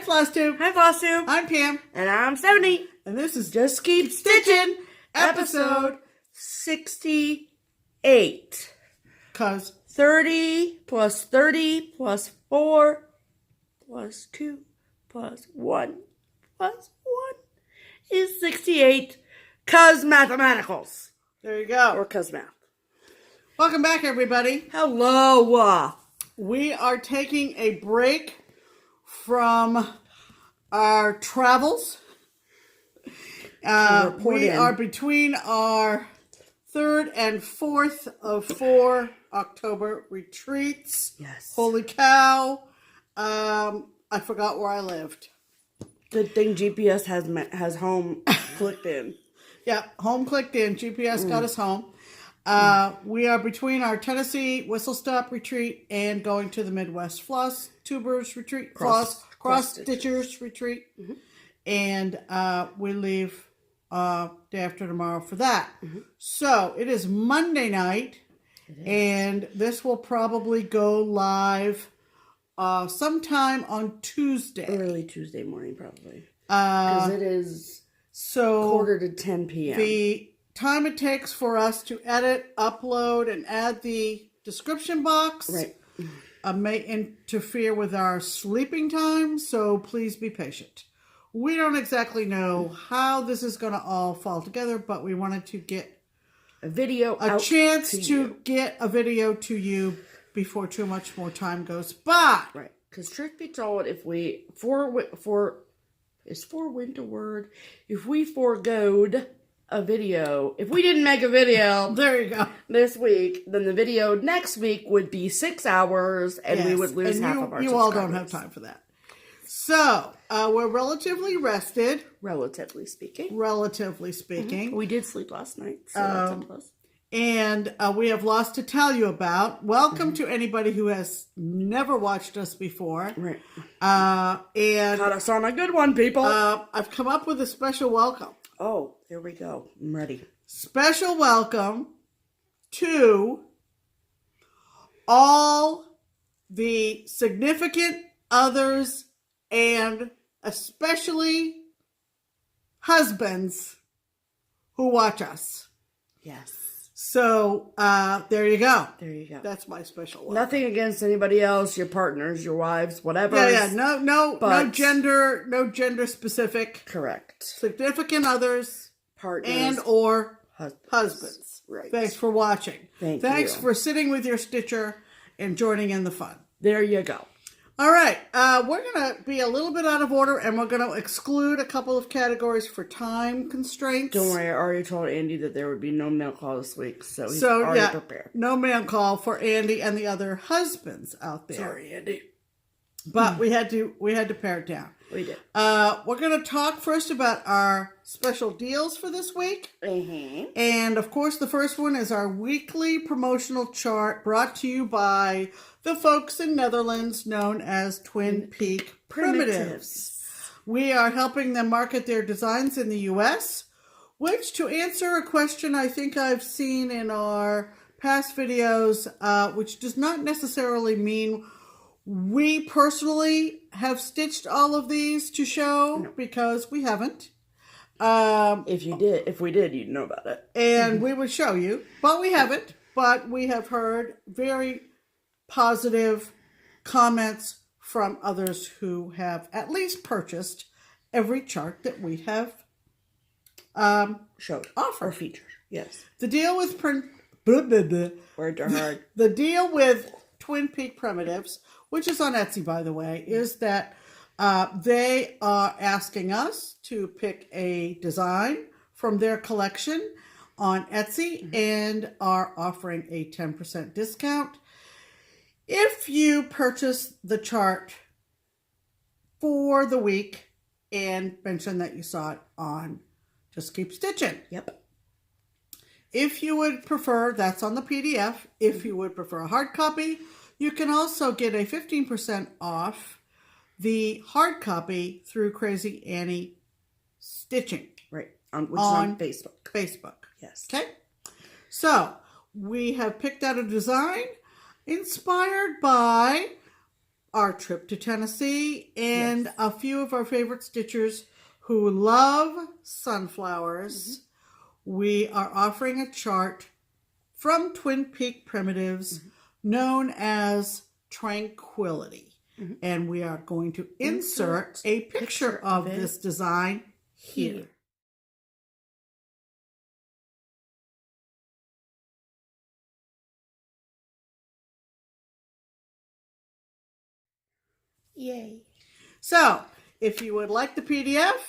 FlossTube. Hi, FlossTube. I'm Pam. And I'm 70. And this is Just Keep Stitching, episode 68. Cause 30 plus 30 plus 4 plus 2 plus 1 plus 1 is 68. Cause mathematicals. there you go. Or cause math. Welcome back, everybody. Hello. We are taking a break from our travels. We are between our 3rd and 4th of 4 October retreats. Yes. Holy cow. I forgot where I lived. Good thing GPS has home clicked in. Yeah, home clicked in. GPS got us home. We are between our Tennessee Whistlestop retreat and going to the Midwest FlossTubers retreat, Cross Stitchers retreat. Mm-hmm. And we leave day after tomorrow for that. Mm-hmm. So it is Monday night, and this will probably go live sometime on Tuesday. Early Tuesday morning, probably. Because it is 9:45 p.m. The time it takes for us to edit, upload, and add the description box may interfere with our sleeping time, so please be patient. We don't exactly know how this is going to all fall together, but we wanted to get a chance to get a video to you before too much more time goes by. Right, because truth be told, if we foregoed a video, if we didn't make a video there you go this week, then the video next week would be 6 hours, and we would lose half of our you all don't have time for that. So we're relatively rested, relatively speaking. Mm-hmm. We did sleep last night, so that's a plus. And we have lots to tell you about. Welcome to anybody who has never watched us before. Right. And got us on a good one, people. I've come up with a special welcome. Oh, here we go. I'm ready. Special welcome to all the significant others and especially husbands who watch us. Yes. So, there you go. There you go. That's my special one. Nothing against anybody else, your partners, your wives, whatever. Yeah. No gender specific. Correct. Significant others, partners, and or husbands. Right. Thanks for watching. Thanks you for sitting with your stitcher and joining in the fun. There you go. All right, we're going to be a little bit out of order, and we're going to exclude a couple of categories for time constraints. Don't worry, I already told Andy that there would be no mail call this week, so he's already prepared. No mail call for Andy and the other husbands out there. Sorry, Andy. But we had to pare it down. We did. We're going to talk first about our special deals for this week. Mm-hmm. And, of course, the first one is our weekly promotional chart brought to you by the folks in Netherlands known as Twin Peak Primitives. We are helping them market their designs in the U.S., which, to answer a question I think I've seen in our past videos, which does not necessarily mean we personally have stitched all of these to show, because we haven't. If we did, you'd know about it. And we would show you, but we haven't. But we have heard very positive comments from others who have at least purchased every chart that we have showed, offered, or featured. Yes. The deal with Words are hard. The deal with Twin Peak Primitives, which is on Etsy, by the way, is that they are asking us to pick a design from their collection on Etsy and are offering a 10% discount if you purchase the chart for the week and mention that you saw it on Just Keep Stitchin'. Yep. If you would prefer, that's on the PDF. If you would prefer a hard copy, you can also get a 15% off the hard copy through Crazy Annie Stitching. Right. Which is on Facebook. Facebook. Yes. Okay. So, we have picked out a design inspired by our trip to Tennessee and a few of our favorite stitchers who love sunflowers. We are offering a chart from Twin Peak Primitives known as Tranquility. And we are going to insert a picture of this design here. Yay. So, if you would like the PDF,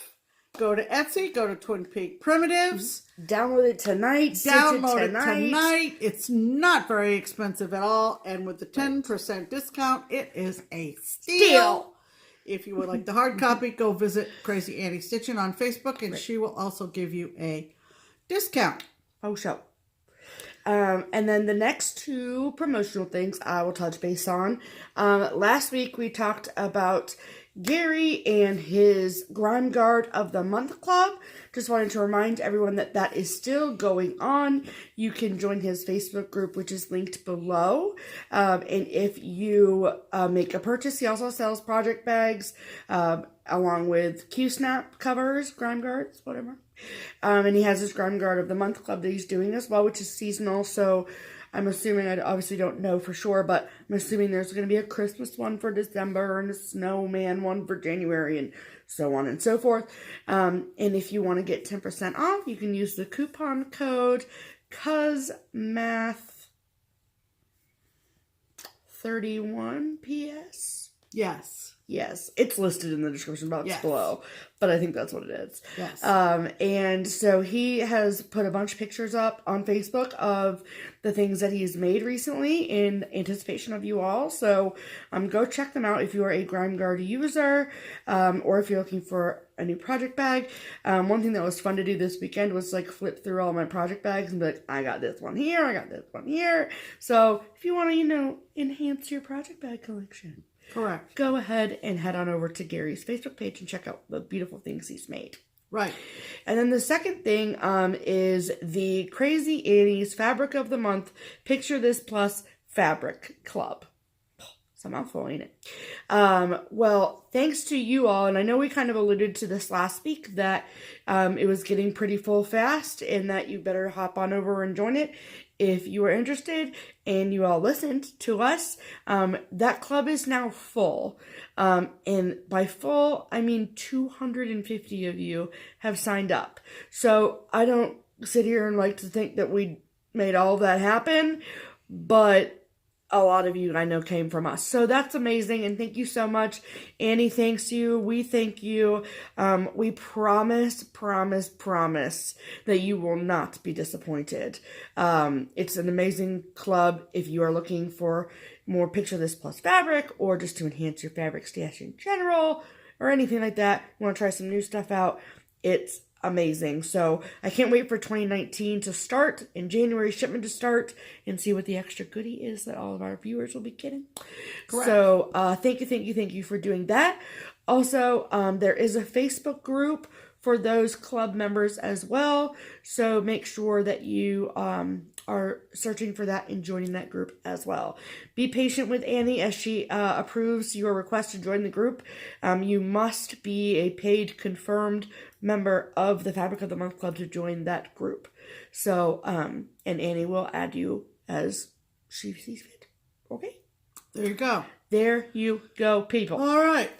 go to Etsy, go to Twin Peak Primitives. Download it tonight. Download it tonight. It's not very expensive at all. And with the 10% discount, it is a steal. If you would like the hard copy, go visit Crazy Annie Stitchin on Facebook, and she will also give you a discount. Oh, sure. And then the next two promotional things I will touch base on. Last week we talked about Gary and his Grime Guard of the Month Club. Just wanted to remind everyone that that is still going on. You can join his Facebook group, which is linked below. And if you make a purchase, he also sells project bags along with Q-Snap covers, Grime Guards, whatever. And he has his Grime Guard of the Month Club that he's doing as well, which is seasonal. So I'm assuming, I obviously don't know for sure, but I'm assuming there's going to be a Christmas one for December and a snowman one for January and so on and so forth. And if you want to get 10% off, you can use the coupon code CUZMATH31PS. Yes, it's listed in the description box below, but I think that's what it is. Yes. And so he has put a bunch of pictures up on Facebook of the things that he's made recently in anticipation of you all. So go check them out if you are a Grime Guard user, or if you're looking for a new project bag. One thing that was fun to do this weekend was like flip through all my project bags and be like, I got this one here, I got this one here. So if you want to, enhance your project bag collection. Correct. Go ahead and head on over to Gary's Facebook page and check out the beautiful things he's made. Right. And then the second thing is the Crazy Annie's Fabric of the Month Picture This Plus Fabric Club. It's a mouthful, ain't it? Well, thanks to you all, and I know we kind of alluded to this last week, that it was getting pretty full fast and that you better hop on over and join it. If you are interested and you all listened to us, that club is now full. And by full, I mean 250 of you have signed up. So I don't sit here and like to think that we made all that happen, but a lot of you I know came from us. So that's amazing, and thank you so much. Annie thanks you. We thank you. We promise that you will not be disappointed. It's an amazing club if you are looking for more Picture This Plus fabric, or just to enhance your fabric stash in general, or anything like that. You want to try some new stuff out. It's amazing. So I can't wait for 2019 to start and January shipment to start and see what the extra goodie is that all of our viewers will be getting. Correct. So thank you for doing that. Also, there is a Facebook group for those club members as well. So make sure that you are searching for that and joining that group as well. Be patient with Annie as she approves your request to join the group. You must be a paid confirmed member of the Fabric of the Month Club to join that group. So, and Annie will add you as she sees fit. Okay? There you go. There you go, people. All right.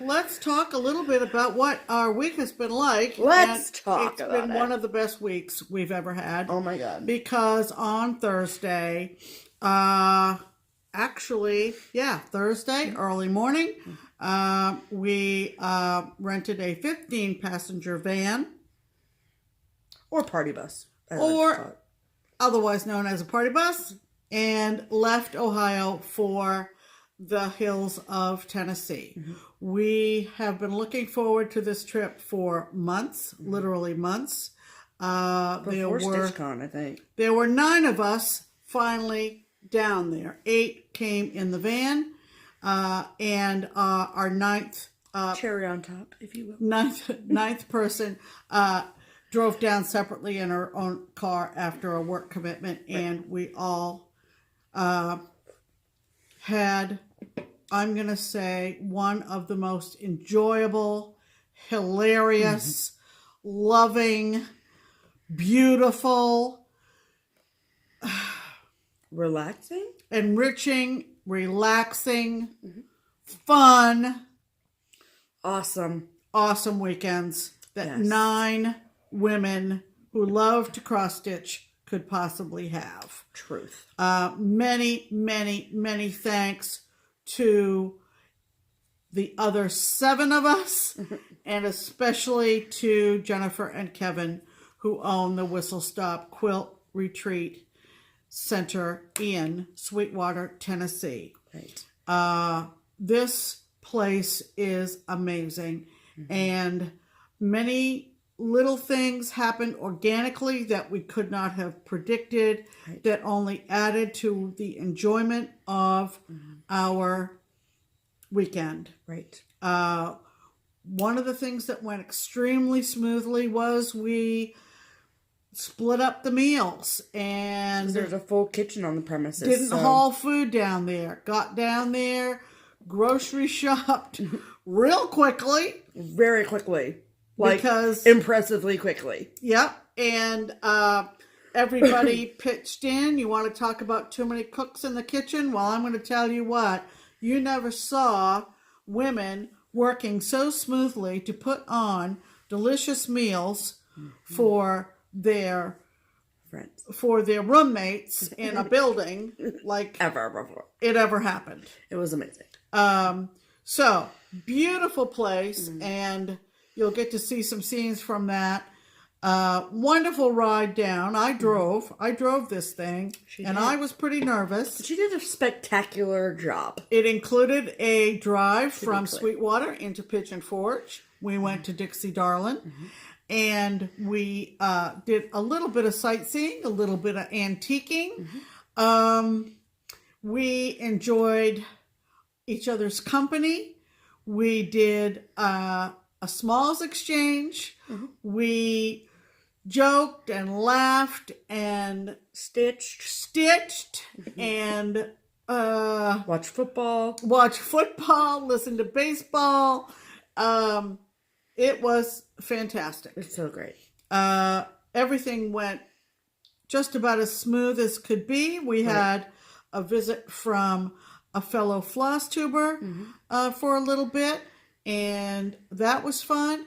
Let's talk a little bit about what our week has been like. Let's talk about it. It's been one of the best weeks we've ever had. Oh, my God. Because on Thursday, Thursday, early morning, we rented a 15-passenger van. Or party bus. Or otherwise known as a party bus. And left Ohio for the hills of Tennessee. Mm-hmm. We have been looking forward to this trip for months, literally months. Before StitchCon, I think. There were 9 of us finally down there. 8 came in the van, and our 9th... cherry on top, if you will. 9th person drove down separately in her own car after a work commitment, and we all... had I'm going to say, one of the most enjoyable, hilarious, loving, beautiful, relaxing, enriching, relaxing, fun, awesome weekends that Yes. 9 women who love to cross stitch could possibly have. Truth. Many thanks to the other 7 of us, and especially to Jennifer and Kevin, who own the Whistlestop Quilt Retreat Center in Sweetwater, Tennessee. Right. This place is amazing, and many little things happened organically that we could not have predicted, that only added to the enjoyment of our weekend. Right. One of the things that went extremely smoothly was we split up the meals, and There's a full kitchen on the premises. didn't haul food down there. Got down there, grocery shopped real quickly. Very quickly. Like, Because impressively quickly. Yep. And everybody pitched in. You want to talk about too many cooks in the kitchen? Well, I'm going to tell you what. You never saw women working so smoothly to put on delicious meals for their Friends. For their roommates in a building like Ever before. it ever happened. It was amazing. So, beautiful place, and you'll get to see some scenes from that. Wonderful ride down. I drove this thing, and I was pretty nervous. She did a spectacular job. It included a drive from Sweetwater into Pigeon Forge. We went to Dixie Darlin, and we did a little bit of sightseeing, a little bit of antiquing. We enjoyed each other's company. We did a smalls exchange. We joked and laughed and stitched and watch football, listen to baseball. It was fantastic. It's so great. Everything went just about as smooth as could be. We had a visit from a fellow FlossTuber for a little bit, and that was fun.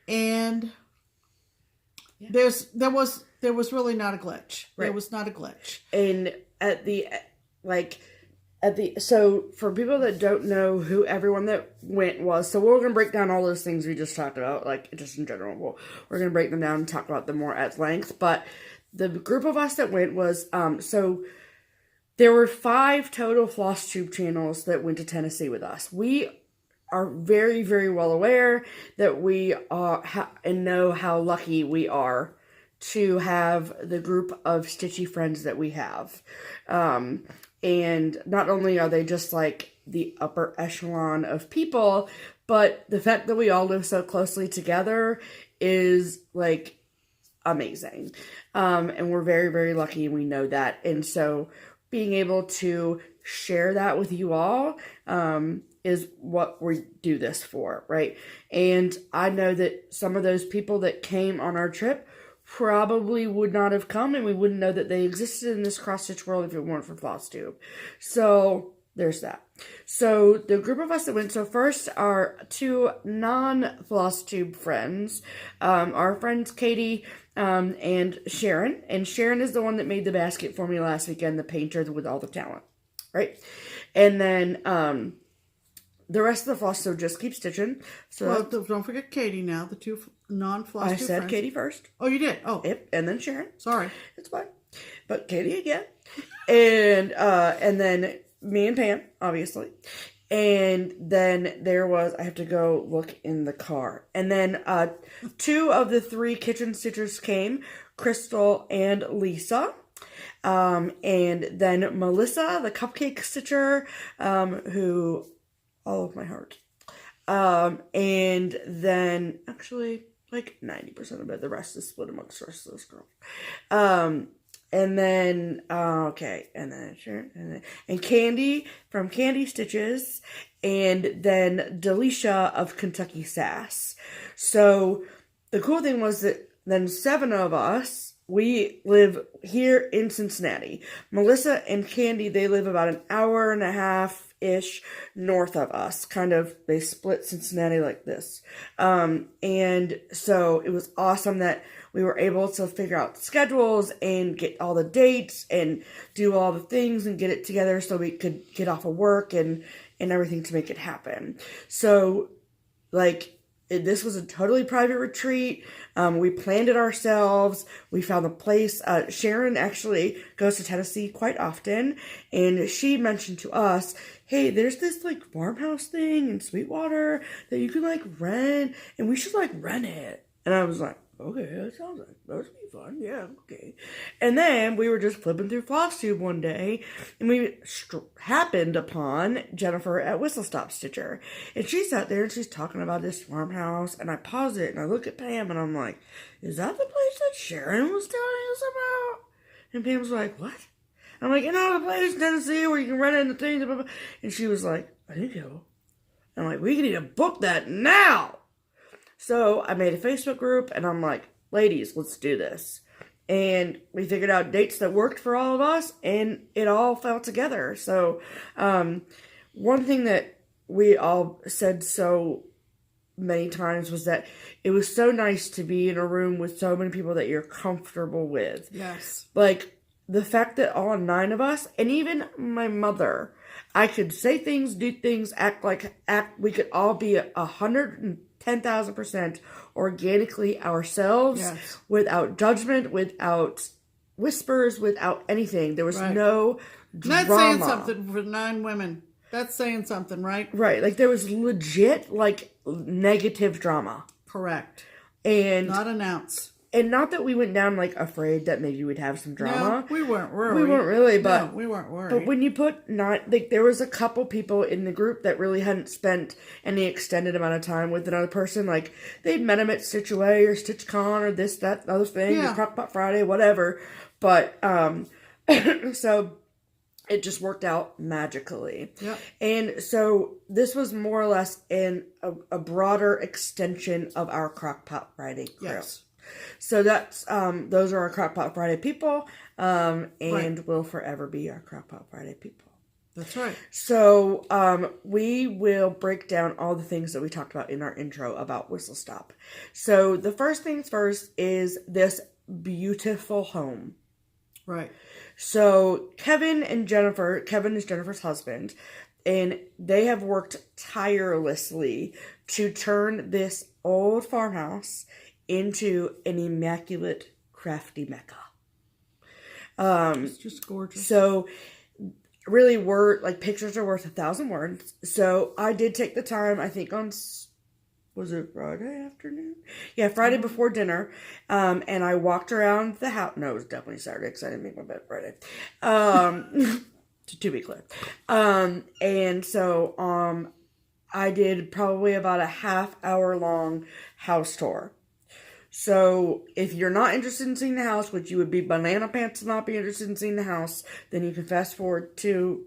And there was really not a glitch. Right. There was not a glitch. And so for people that don't know who everyone that went was, so we're going to break down all those things we just talked about, like just in general. We're going to break them down and talk about them more at length. But the group of us that went was, so there were 5 total FlossTube channels that went to Tennessee with us. We are very, very well aware that we are and know how lucky we are to have the group of stitchy friends that we have. And not only are they just like the upper echelon of people, but the fact that we all live so closely together is like amazing. And we're very, very lucky, and we know that. And so being able to share that with you all is what we do this for, right? And I know that some of those people that came on our trip probably would not have come, and we wouldn't know that they existed in this cross-stitch world if it weren't for FlossTube. So there's that. So the group of us that went, so first our 2 non-FlossTube friends, our friends Katie and Sharon. And Sharon is the one that made the basket for me last weekend, the painter with all the talent, right? And then the rest of the floss, so just keep stitching. So don't forget Katie now, the 2 non-FlossTube I said friends. Katie first. Oh, you did? Oh. Yep, and then Sharon. Sorry. It's fine. But Katie again. And then me and Pam, obviously. And then there was, I have to go look in the car. And then 2 of the 3 kitchen stitchers came, Crystal and Lisa. And then Melissa, the cupcake stitcher, who, all of my heart. And then, actually, like 90% of it, the rest is split amongst the rest of this girl. And then, and Candy from Candy Stitches, and then Delisha of Kentucky Sass. So the cool thing was that then 7 of us, we live here in Cincinnati. Melissa and Candy, they live about an hour and a half-ish north of us. Kind of, they split Cincinnati like this. And so it was awesome that we were able to figure out schedules and get all the dates and do all the things and get it together so we could get off of work and everything to make it happen. So, this was a totally private retreat. We planned it ourselves. We found the place. Sharon actually goes to Tennessee quite often, and she mentioned to us, hey, there's this farmhouse thing in Sweetwater that you can rent, and we should rent it. And I was like, okay, that sounds like that would be fun. Yeah, okay. And then we were just flipping through FlossTube one day, and we happened upon Jennifer at Whistlestop Stitcher. And she sat there and she's talking about this farmhouse, and I pause it and I look at Pam and I'm like, is that the place that Sharon was telling us about? And Pam's like, what? I'm like, the place in Tennessee where you can rent it and the things. Blah, blah. And she was like, I think so. I'm like, we need to book that now. So I made a Facebook group and I'm like, ladies, let's do this. And we figured out dates that worked for all of us and it all fell together. So one thing that we all said so many times was that it was so nice to be in a room with so many people that you're comfortable with. Yes. The fact that all 9 of us, and even my mother, I could say things, do things, we could all be 110,000% organically ourselves, yes, without judgment, without whispers, without anything. There was no drama. That's saying something for 9 women. That's saying something, right? Right. There was legit, negative drama. Correct. And not an ounce. And not that we went down, afraid that maybe we'd have some drama. No, we weren't worried. We weren't really, but... No, we weren't worried. But when you put there was a couple people in the group that really hadn't spent any extended amount of time with another person. They'd met them at Stitch Away or StitchCon or this, that, other thing, or Crockpot Friday, whatever. But, so... it just worked out magically. Yeah. And so this was more or less a broader extension of our Crockpot Friday crew. Yes. So that's those are our Crockpot Friday people, and will forever be our Crockpot Friday people. That's right. So we will break down all the things that we talked about in our intro about Whistlestop. So the first things first is this beautiful home. Right. So Kevin is Jennifer's husband, and they have worked tirelessly to turn this old farmhouse into an immaculate, crafty mecca. It's just gorgeous. So really, pictures are worth 1,000 words. So I did take the time, I think was it Friday afternoon? Yeah, Friday before dinner. And I walked around the house. No, it was definitely Saturday because I didn't make my bed Friday. To be clear. And so I did probably about a half-hour long house tour. So if you're not interested in seeing the house, which you would be banana pants to not be interested in seeing the house, then you can fast forward to...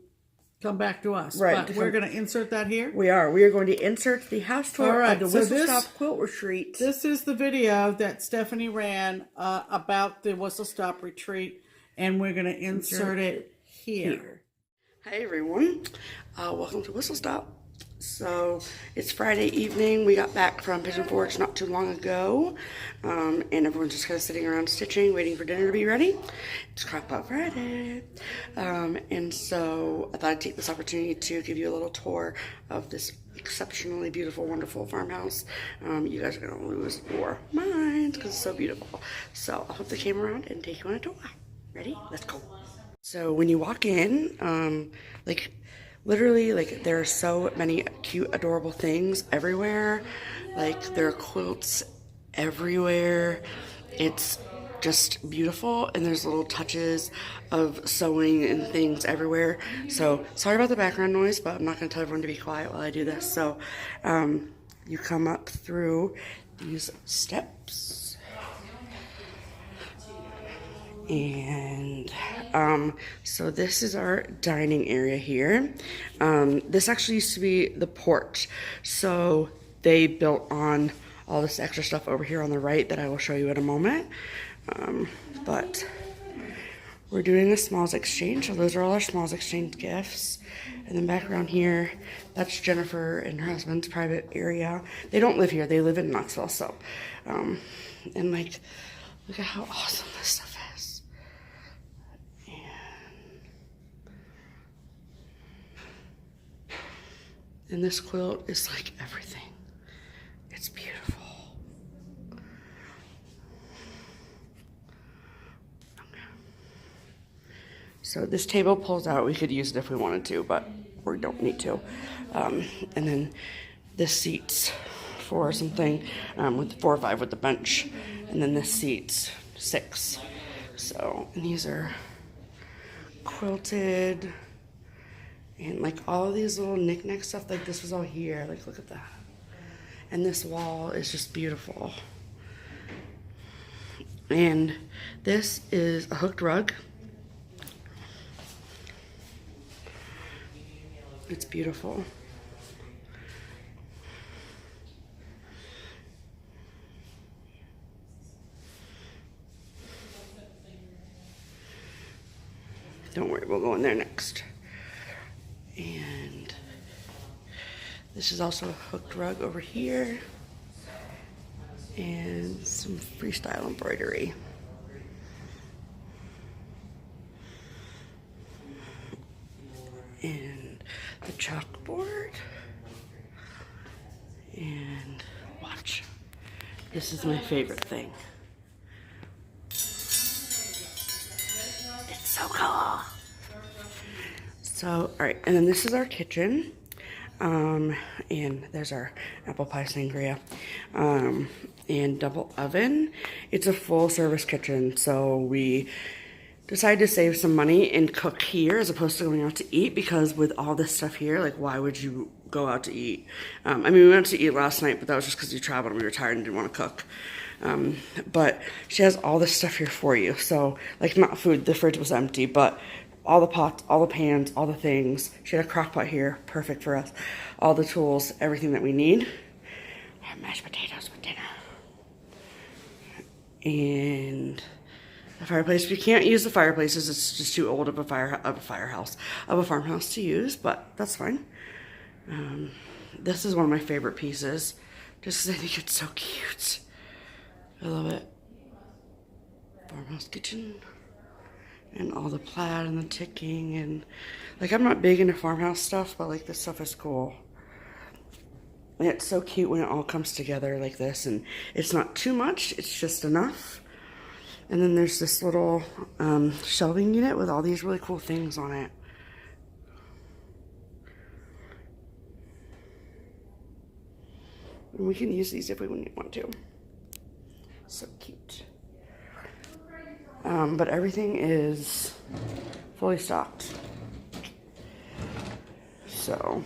come back to us. Right. But we're going to insert that here. We are. We are going to insert the house tour of the Whistlestop Quilt Retreat. This is the video that Stephanie ran about the Whistlestop Retreat, and we're going to insert it here. Hey everyone. Welcome to Whistlestop. So it's Friday evening. We got back from Pigeon Forge not too long ago, and everyone's just kind of sitting around stitching, waiting for dinner to be ready. It's Crockpot Friday, and so I thought I'd take this opportunity to give you a little tour of this exceptionally beautiful, wonderful farmhouse. You guys are gonna lose your minds because it's so beautiful. So I'll flip the camera around and take you on a tour. Ready? Let's go. So when you walk in, literally, there are so many cute, adorable things everywhere. There are quilts everywhere. It's just beautiful, and there's little touches of sewing and things everywhere. So, sorry about the background noise, but I'm not going to tell everyone to be quiet while I do this. So, you come up through these steps. And so this is our dining area here. This actually used to be the porch. So they built on all this extra stuff over here on the right that I will show you in a moment. But we're doing a smalls exchange. So those are all our smalls exchange gifts. And then back around here, that's Jennifer and her husband's private area. They don't live here. They live in Knoxville. So, and like, look at how awesome this stuff is. And this quilt is like everything. It's beautiful. So this table pulls out. We could use it if we wanted to, but we don't need to. And then this seats for something with 4 or 5 with the bench. And then this seats 6. So, and these are quilted. And like all of these little knick-knack stuff, like this was all here. Like, look at that. And this wall is just beautiful. And this is a hooked rug. It's beautiful. Don't worry, we'll go in there next. And this is also a hooked rug over here. And some freestyle embroidery. And the chalkboard. And watch. This is my favorite thing. It's so cool. So, all right, and then this is our kitchen. And there's our apple pie sangria. And double oven. It's a full service kitchen, so we decided to save some money and cook here as opposed to going out to eat, because with all this stuff here, like, why would you go out to eat? I mean, we went to eat last night, but that was just because we traveled and we were tired and didn't want to cook. But she has all this stuff here for you. So, like, not food, the fridge was empty, but all the pots, all the pans, all the things. She had a crock pot here, perfect for us. All the tools, everything that we need. I have mashed potatoes for dinner. And a fireplace. We can't use the fireplaces. It's just too old of a farmhouse to use, but that's fine. This is one of my favorite pieces, just because I think it's so cute. I love it. Farmhouse kitchen. And all the plaid and the ticking, and like, I'm not big into farmhouse stuff, but like, this stuff is cool. And it's so cute when it all comes together like this, and it's not too much, it's just enough. And then there's this little shelving unit with all these really cool things on it. And we can use these if we want to. So cute. But everything is fully stocked. So,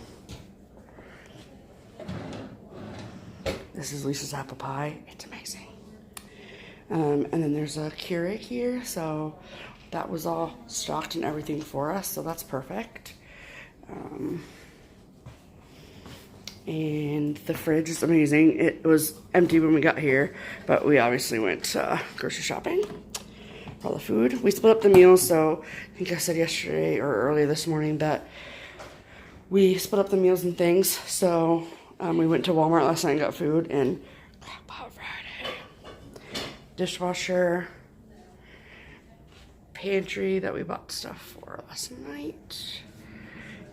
this is Lisa's apple pie. It's amazing. And then there's a Keurig here, so that was all stocked and everything for us, so that's perfect. And the fridge is amazing. It was empty when we got here, but we obviously went grocery shopping. All the food. We split up the meals, so I think I said yesterday or earlier this morning that we split up the meals and things. So we went to Walmart last night and got food, and Crock-Pot Friday. Dishwasher. Pantry that we bought stuff for last night.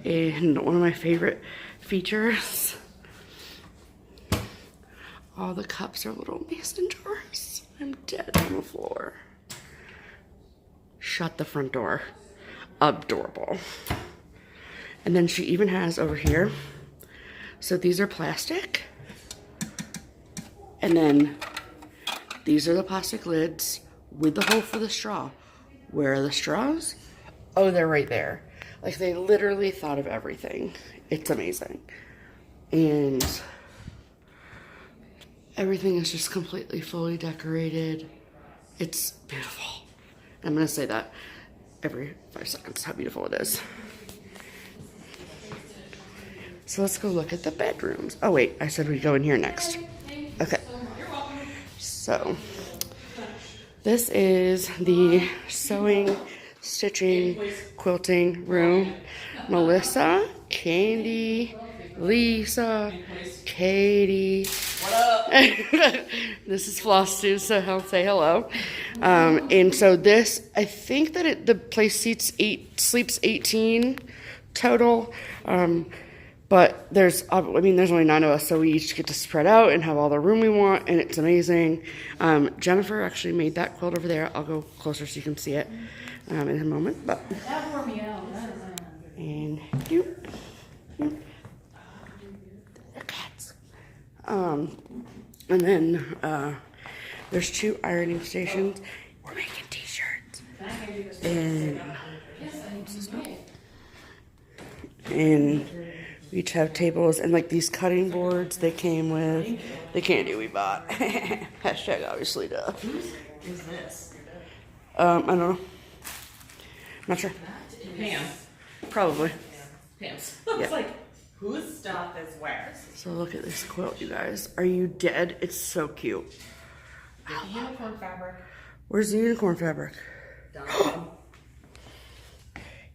And one of my favorite features, all the cups are little mason jars. I'm dead on the floor. Shut the front door. Adorable. And then she even has over here, so these are plastic, and then these are the plastic lids with the hole for the straw. Where are the straws? Oh, they're right there. Like, they literally thought of everything. It's amazing. And everything is just completely fully decorated. It's beautiful. I'm going to say that every 5 seconds, how beautiful it is. So let's go look at the bedrooms. Oh wait, I said we'd go in here next. Okay. So this is the sewing, stitching, quilting room. Melissa, Candy, Lisa, Katie. What up? This is FlossTube, so I'll say hello. And so this, I think that the place sleeps 18 total. But there's only 9 of us, so we each get to spread out and have all the room we want, and it's amazing. Jennifer actually made that quilt over there. I'll go closer so you can see it in a moment. But that wore me out. And you, the cats. And then there's 2 ironing stations. We're making t-shirts, and we each have tables and like these cutting boards they came with the candy we bought. Hashtag obviously duh. Whose is this? I don't know. I'm not sure. Pam. Probably. Pam's. Yeah. It's like, whose stuff is where? So look at this quilt, you guys. Are you dead? It's so cute. The unicorn fabric. Where's the unicorn fabric? Done.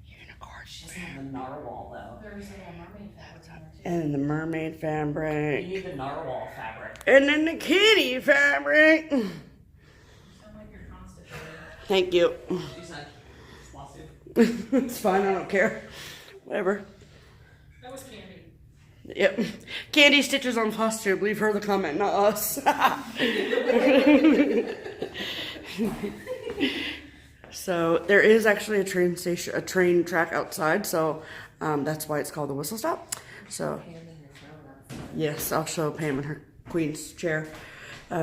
Unicorn. She's in the narwhal though. There's a mermaid fabric on there too. And the mermaid fabric. You need the narwhal fabric. And then the kitty fabric. You sound like you're constipated. Thank you. She's not. It's lawsuit. It's fine, I don't care. Whatever. That was Candy. Yep. Candy stitches on FlossTube. Leave her the comment, not us. So there is actually a train track outside, so that's why it's called the Whistlestop. So yes, I'll show Pam in her queen's chair. But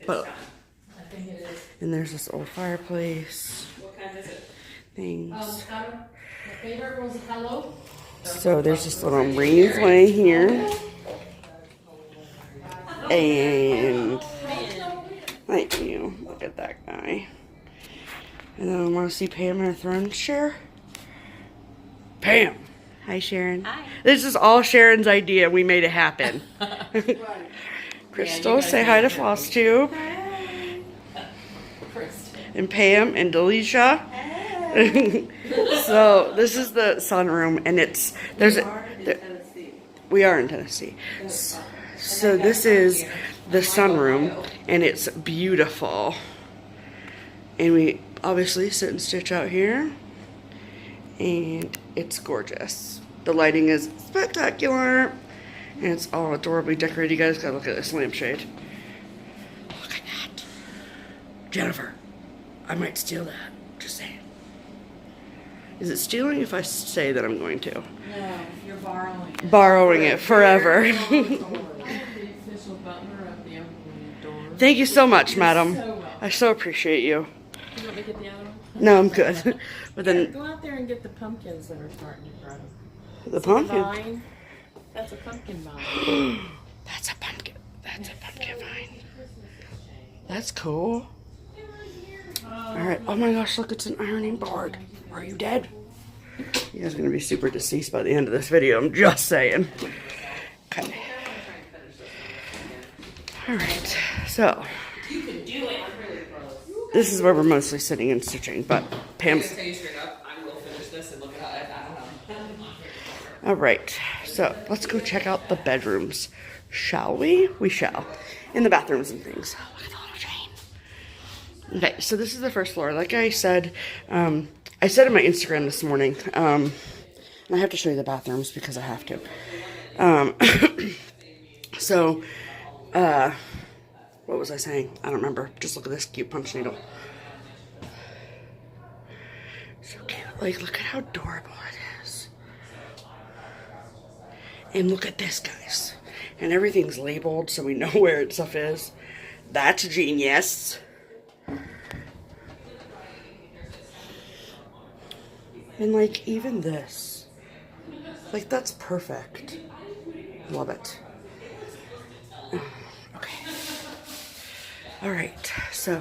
I think it is. and there's this old fireplace. What kind is it? Things. My favorite was hello. So there's this little breezeway here. And thank you. Look at that guy. And then I want to see Pam in her throne chair. Pam. Hi, Sharon. Hi. This is all Sharon's idea. We made it happen. Crystal, say hi to FlossTube. And Pam and Delisha. So this is the sunroom, and we are in Tennessee. So this is the sunroom, and it's beautiful. And we obviously sit and stitch out here, and it's gorgeous. The lighting is spectacular, and it's all adorably decorated. You guys gotta look at this lampshade. Look at that. Jennifer, I might steal that. Just saying. Is it stealing if I say that I'm going to? No, you're borrowing it. Borrowing it forever. I'm the official butler of the opening door. Thank you so much, madam. So welcome. I so appreciate you. You want me to get the other one? No, I'm good. But then Go out there and get the pumpkins that are starting to grow. the pumpkin. Vine. That's a pumpkin vine. That's a pumpkin. That's a pumpkin vine. That's cool. All right. Oh my gosh, look, it's an ironing board. Are you dead? You guys are gonna be super deceased by the end of this video. I'm just saying. Okay. All right. So You can do it. I'm really close. this is where we're mostly sitting and stitching, but Pam's. Tell you straight up, I will finish this and look at how I don't know. All right. So let's go check out the bedrooms, shall we? We shall. In the bathrooms and things. Look at the little chain. Okay, so this is the first floor. Like I said, I said in my Instagram this morning, and I have to show you the bathrooms because I have to. What was I saying? I don't remember. Just look at this cute punch needle. So cute. Like, look at how adorable it is. And look at this, guys. And everything's labeled so we know where stuff is. That's genius. And like even this, like that's perfect. Love it. Okay. All right. So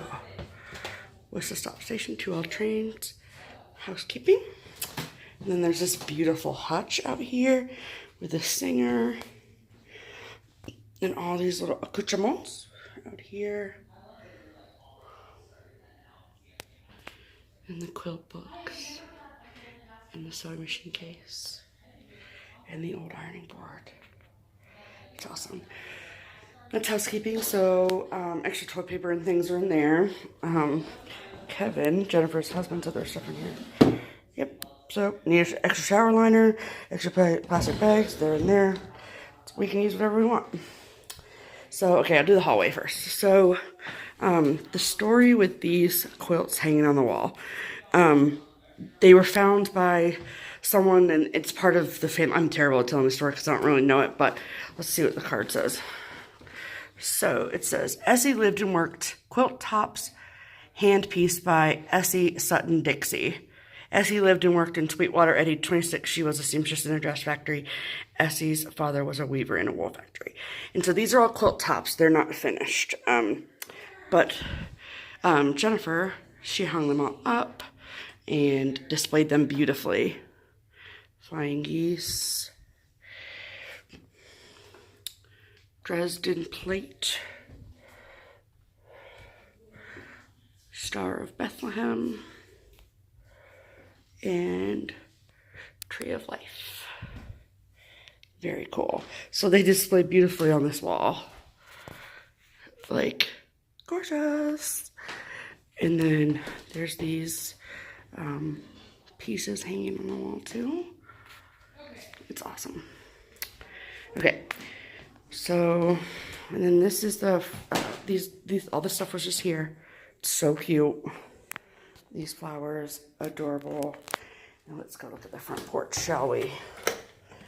Whistlestop Station, 2 all trains, housekeeping. And then there's this beautiful hutch out here with a singer and all these little accoutrements out here. And the quilt books and the sewing machine case and the old ironing board. It's awesome. That's housekeeping, so extra toilet paper and things are in there. Kevin, Jennifer's husband, said there's stuff in here. Yep, so need extra shower liner, extra plastic bags, they're in there. We can use whatever we want. So, okay, I'll do the hallway first. So, the story with these quilts hanging on the wall. They were found by someone, and it's part of the family. I'm terrible at telling the story because I don't really know it, but let's see what the card says. So it says, Essie lived and worked quilt tops, hand pieced by Essie Sutton Dixie. Essie lived and worked in Sweetwater at age 26. She was a seamstress in a dress factory. Essie's father was a weaver in a wool factory. And so these are all quilt tops. They're not finished. But Jennifer, she hung them all up and displayed them beautifully. Flying geese. Dresden plate. Star of Bethlehem. And Tree of Life. Very cool. So they display beautifully on this wall. Like, gorgeous. And then there's these pieces hanging on the wall too. It's awesome. Okay. So, and then this is the, all this stuff was just here. It's so cute. These flowers, adorable. Now let's go look at the front porch, shall we?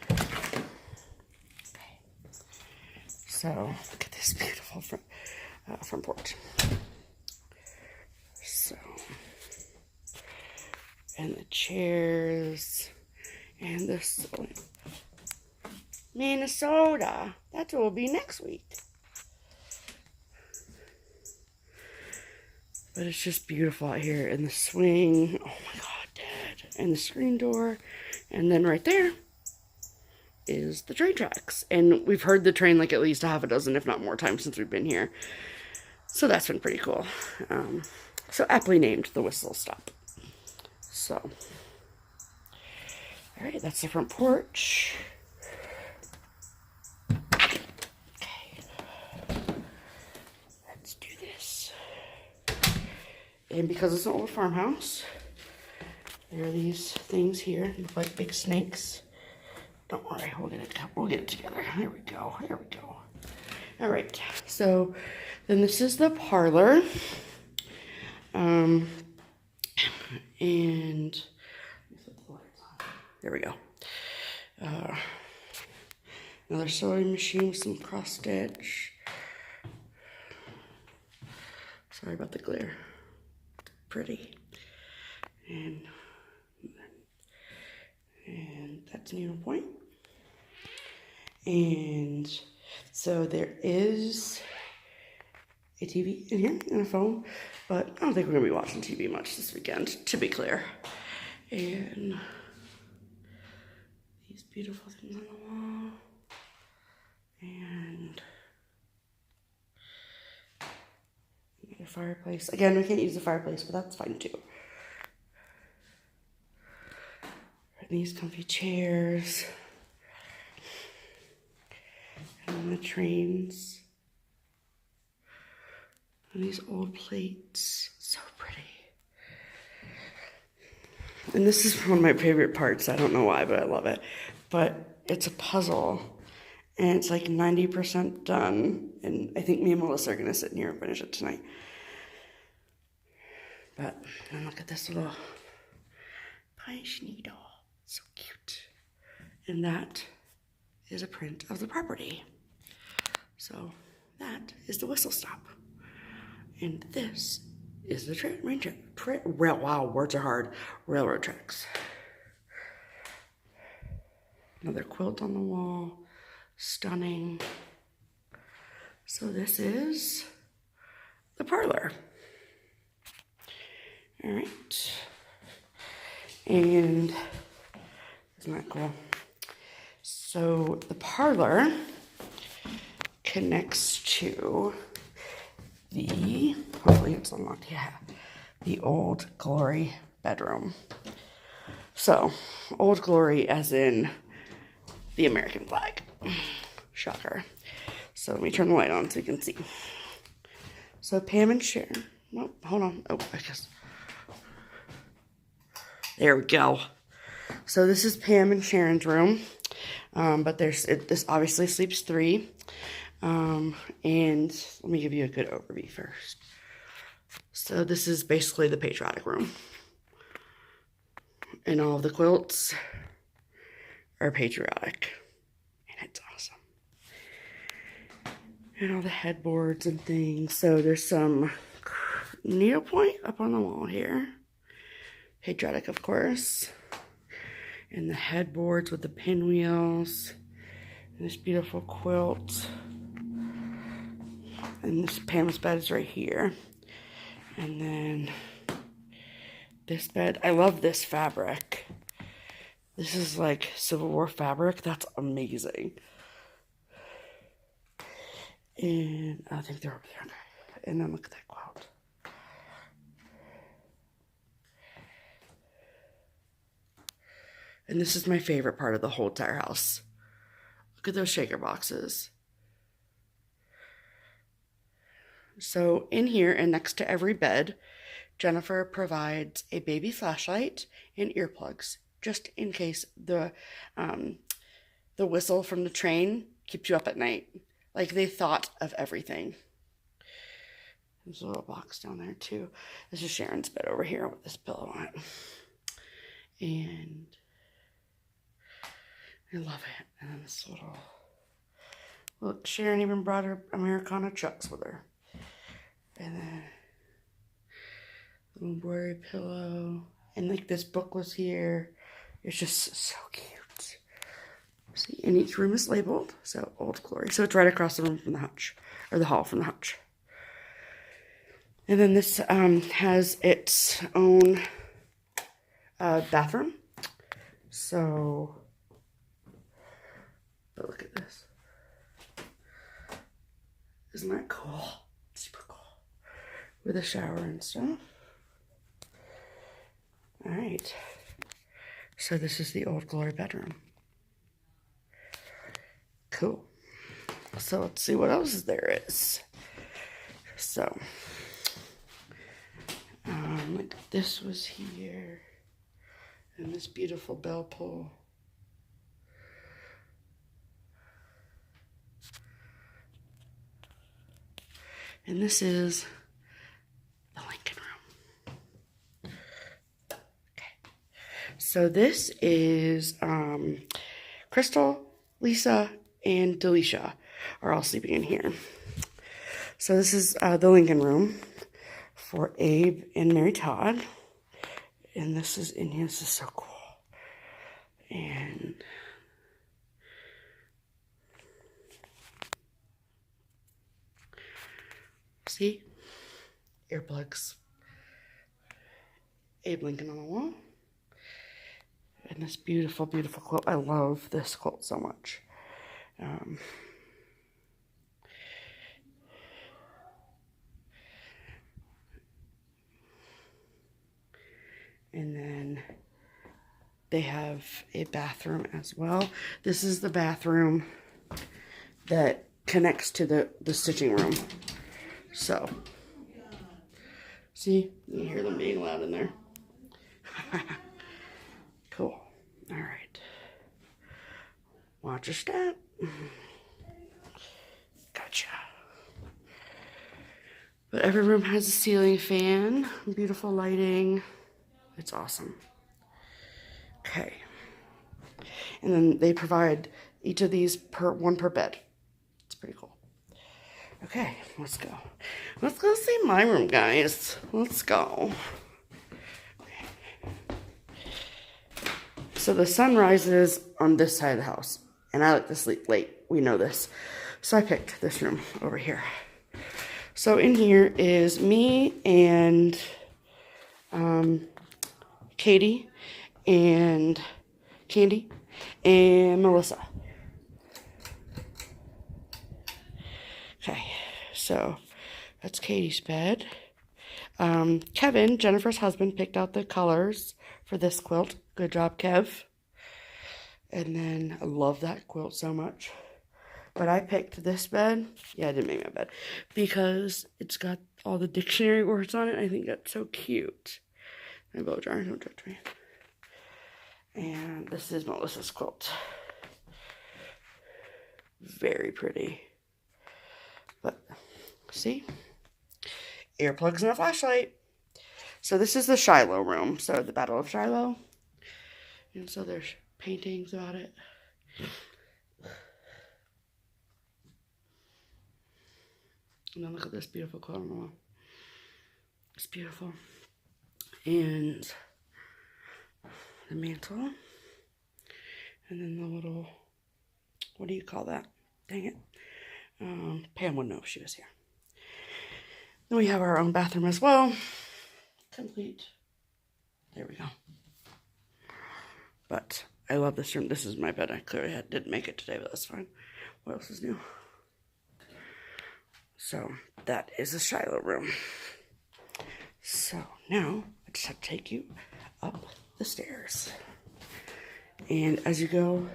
Okay. So, look at this beautiful front porch. So, and the chairs, and this Minnesota. That's what will be next week. But it's just beautiful out here. And the swing. Oh my God, Dad. And the screen door. And then right there is the train tracks. And we've heard the train like at least a half a dozen, if not more times since we've been here. So that's been pretty cool. So aptly named the Whistlestop. So. Alright, that's the front porch. And because it's an old farmhouse, there are these things here, like big snakes. Don't worry, we'll get it together. There we go, there we go. All right, so then this is the parlor. And there we go. Another sewing machine with some cross stitch. Sorry about the glare. Pretty. And that's needle point. And so there is a TV in here and a phone, but I don't think we're gonna be watching TV much this weekend, to be clear. And these beautiful things on the wall. And a fireplace. Again, we can't use the fireplace, but that's fine too. And these comfy chairs. And the trains. And these old plates. So pretty. And this is one of my favorite parts. I don't know why, but I love it. But it's a puzzle. And it's like 90% done. And I think me and Melissa are going to sit in here and finish it tonight. But and look at this little punch needle. So cute. And that is a print of the property. So that is the Whistlestop. And this is the wow, words are hard. Railroad tracks. Another quilt on the wall. Stunning. So this is the parlor. All right. And isn't that cool? So the parlor connects to the, hopefully it's unlocked, yeah, the Old Glory bedroom. So, Old Glory as in the American flag. Shocker. So let me turn the light on so you can see. So Pam and Sharon. Oh, hold on. Oh, I guess. There we go. So this is Pam and Sharon's room. But this obviously sleeps 3. And let me give you a good overview first. So this is basically the patriotic room. And all of the quilts are patriotic. And it's awesome. And all the headboards and things. So there's some needlepoint up on the wall here. Patriotic, of course. And the headboards with the pinwheels. And this beautiful quilt. And this Pam's bed is right here. And then this bed. I love this fabric. This is like Civil War fabric. That's amazing. And I think they're over there. Okay. And then look at that quilt. And this is my favorite part of the whole entire house. Look at those shaker boxes. So in here and next to every bed, Jennifer provides a baby flashlight and earplugs, just in case the whistle from the train keeps you up at night. Like, they thought of everything. There's a little box down there too. This is Sharon's bed over here with this pillow on it. And I love it. And then this little, look, Sharon even brought her Americana chucks with her. And then little embroidery pillow. And like this book was here. It's just so cute. See, and each room is labeled. So Old Glory. So it's right across the room from the hutch. Or the hall from the hutch. And then this has its own bathroom. So, but look at this. Isn't that cool? Super cool. With a shower and stuff. Alright. So this is the Old Glory bedroom. Cool. So let's see what else there is. So, like this was here. And this beautiful bell pull. And this is the Lincoln room. Okay. So this is Crystal, Lisa, and Delisha are all sleeping in here. So this is the Lincoln room for Abe and Mary Todd. And this is in here. This is so cool. And see? Earplugs. Abe Lincoln on the wall. And this beautiful, beautiful quilt. I love this quilt so much. And then they have a bathroom as well. This is the bathroom that connects to the stitching room. So, see, you can hear them being loud in there. Cool. All right. Watch your step. Gotcha. But every room has a ceiling fan, beautiful lighting. It's awesome. Okay. And then they provide each of these one per bed. It's pretty cool. Okay, let's go. Let's go see my room, guys. Let's go. So the sun rises on this side of the house. And I like to sleep late. We know this. So I picked this room over here. So in here is me and Katie and Candy and Melissa. Okay, so that's Katie's bed. Kevin, Jennifer's husband, picked out the colors for this quilt. Good job, Kev. And then I love that quilt so much. But I picked this bed. Yeah, I didn't make my bed. Because it's got all the dictionary words on it. I think that's so cute. My bow jar, don't judge me. And this is Melissa's quilt. Very pretty. But, see? Earplugs and a flashlight. So this is the Shiloh room. So the Battle of Shiloh. And so there's paintings about it. And then look at this beautiful quilt on the wall. It's beautiful. And the mantle. And then the little, what do you call that? Dang it. Pam would know if she was here. Then we have our own bathroom as well. Complete. There we go. But I love this room. This is my bed. I clearly didn't make it today, but that's fine. What else is new? So that is the Shiloh room. So now I just have to take you up the stairs. And as you go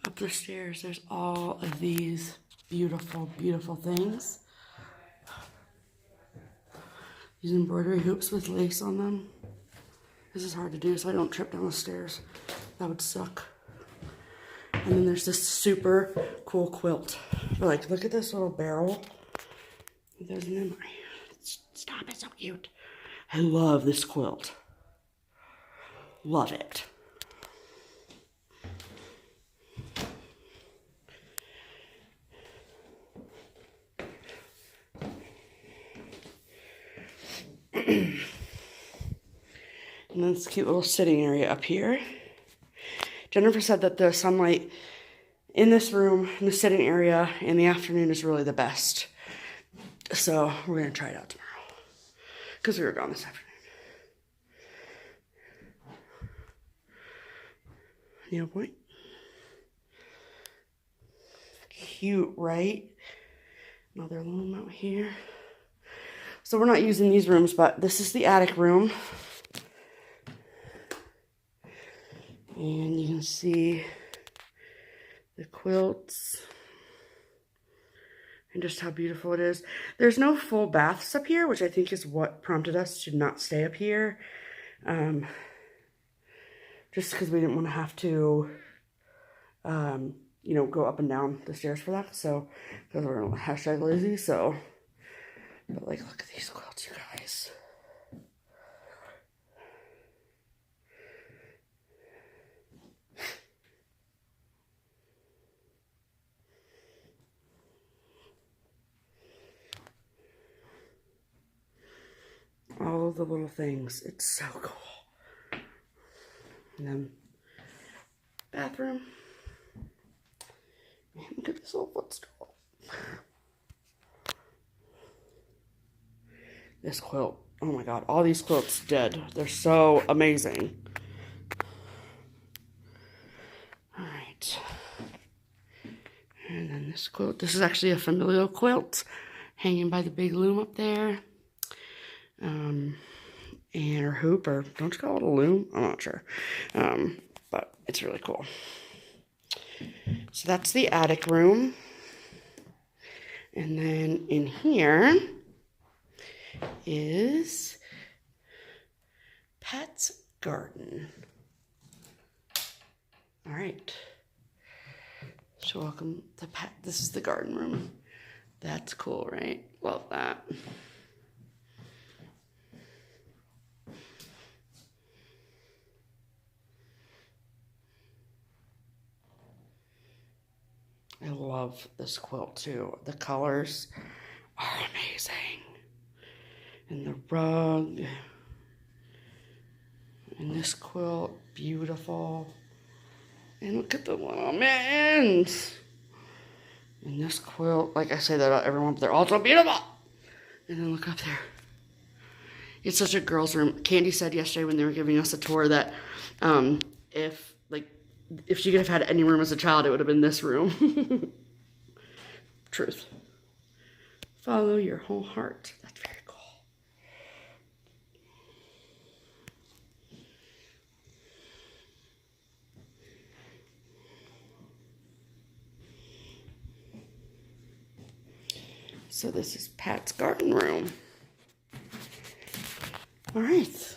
up the stairs, there's all of these beautiful, beautiful things. These embroidery hoops with lace on them. This is hard to do so I don't trip down the stairs. That would suck. And then there's this super cool quilt. But like, look at this little barrel. There's an memory. Stop, it's so cute. I love this quilt. Love it. And then this cute little sitting area up here. Jennifer said that the sunlight in this room, in the sitting area, in the afternoon is really the best. So we're going to try it out tomorrow. Because we were gone this afternoon. Needle point. Cute, right? Another loom out here. So we're not using these rooms, but this is the attic room. And you can see the quilts and just how beautiful it is. There's no full baths up here, which I think is what prompted us to not stay up here. Just because we didn't want to have to, you know, go up and down the stairs for that. So, because we're #lazy, so. But like, look at these quilts, you guys. All of the little things. It's so cool. And then bathroom. And look at this little footstool. This quilt. Oh my god. All these quilts dead. They're so amazing. Alright. And then this quilt. This is actually a familial quilt. Hanging by the big loom up there. And her hoop, or don't you call it a loom? I'm not sure. But it's really cool. So that's the attic room. And then in here is Pat's garden. All right. So welcome to Pat. This is the garden room. That's cool, right? Love that. I love this quilt too. The colors are amazing. And the rug. And this quilt, beautiful. And look at the little mittens. And this quilt, like I say that about everyone, but they're all so beautiful. And then look up there. It's such a girls' room. Candy said yesterday when they were giving us a tour that if she could have had any room as a child, it would have been this room. Truth. Follow your whole heart. That's very cool. So this is Pat's garden room. All right,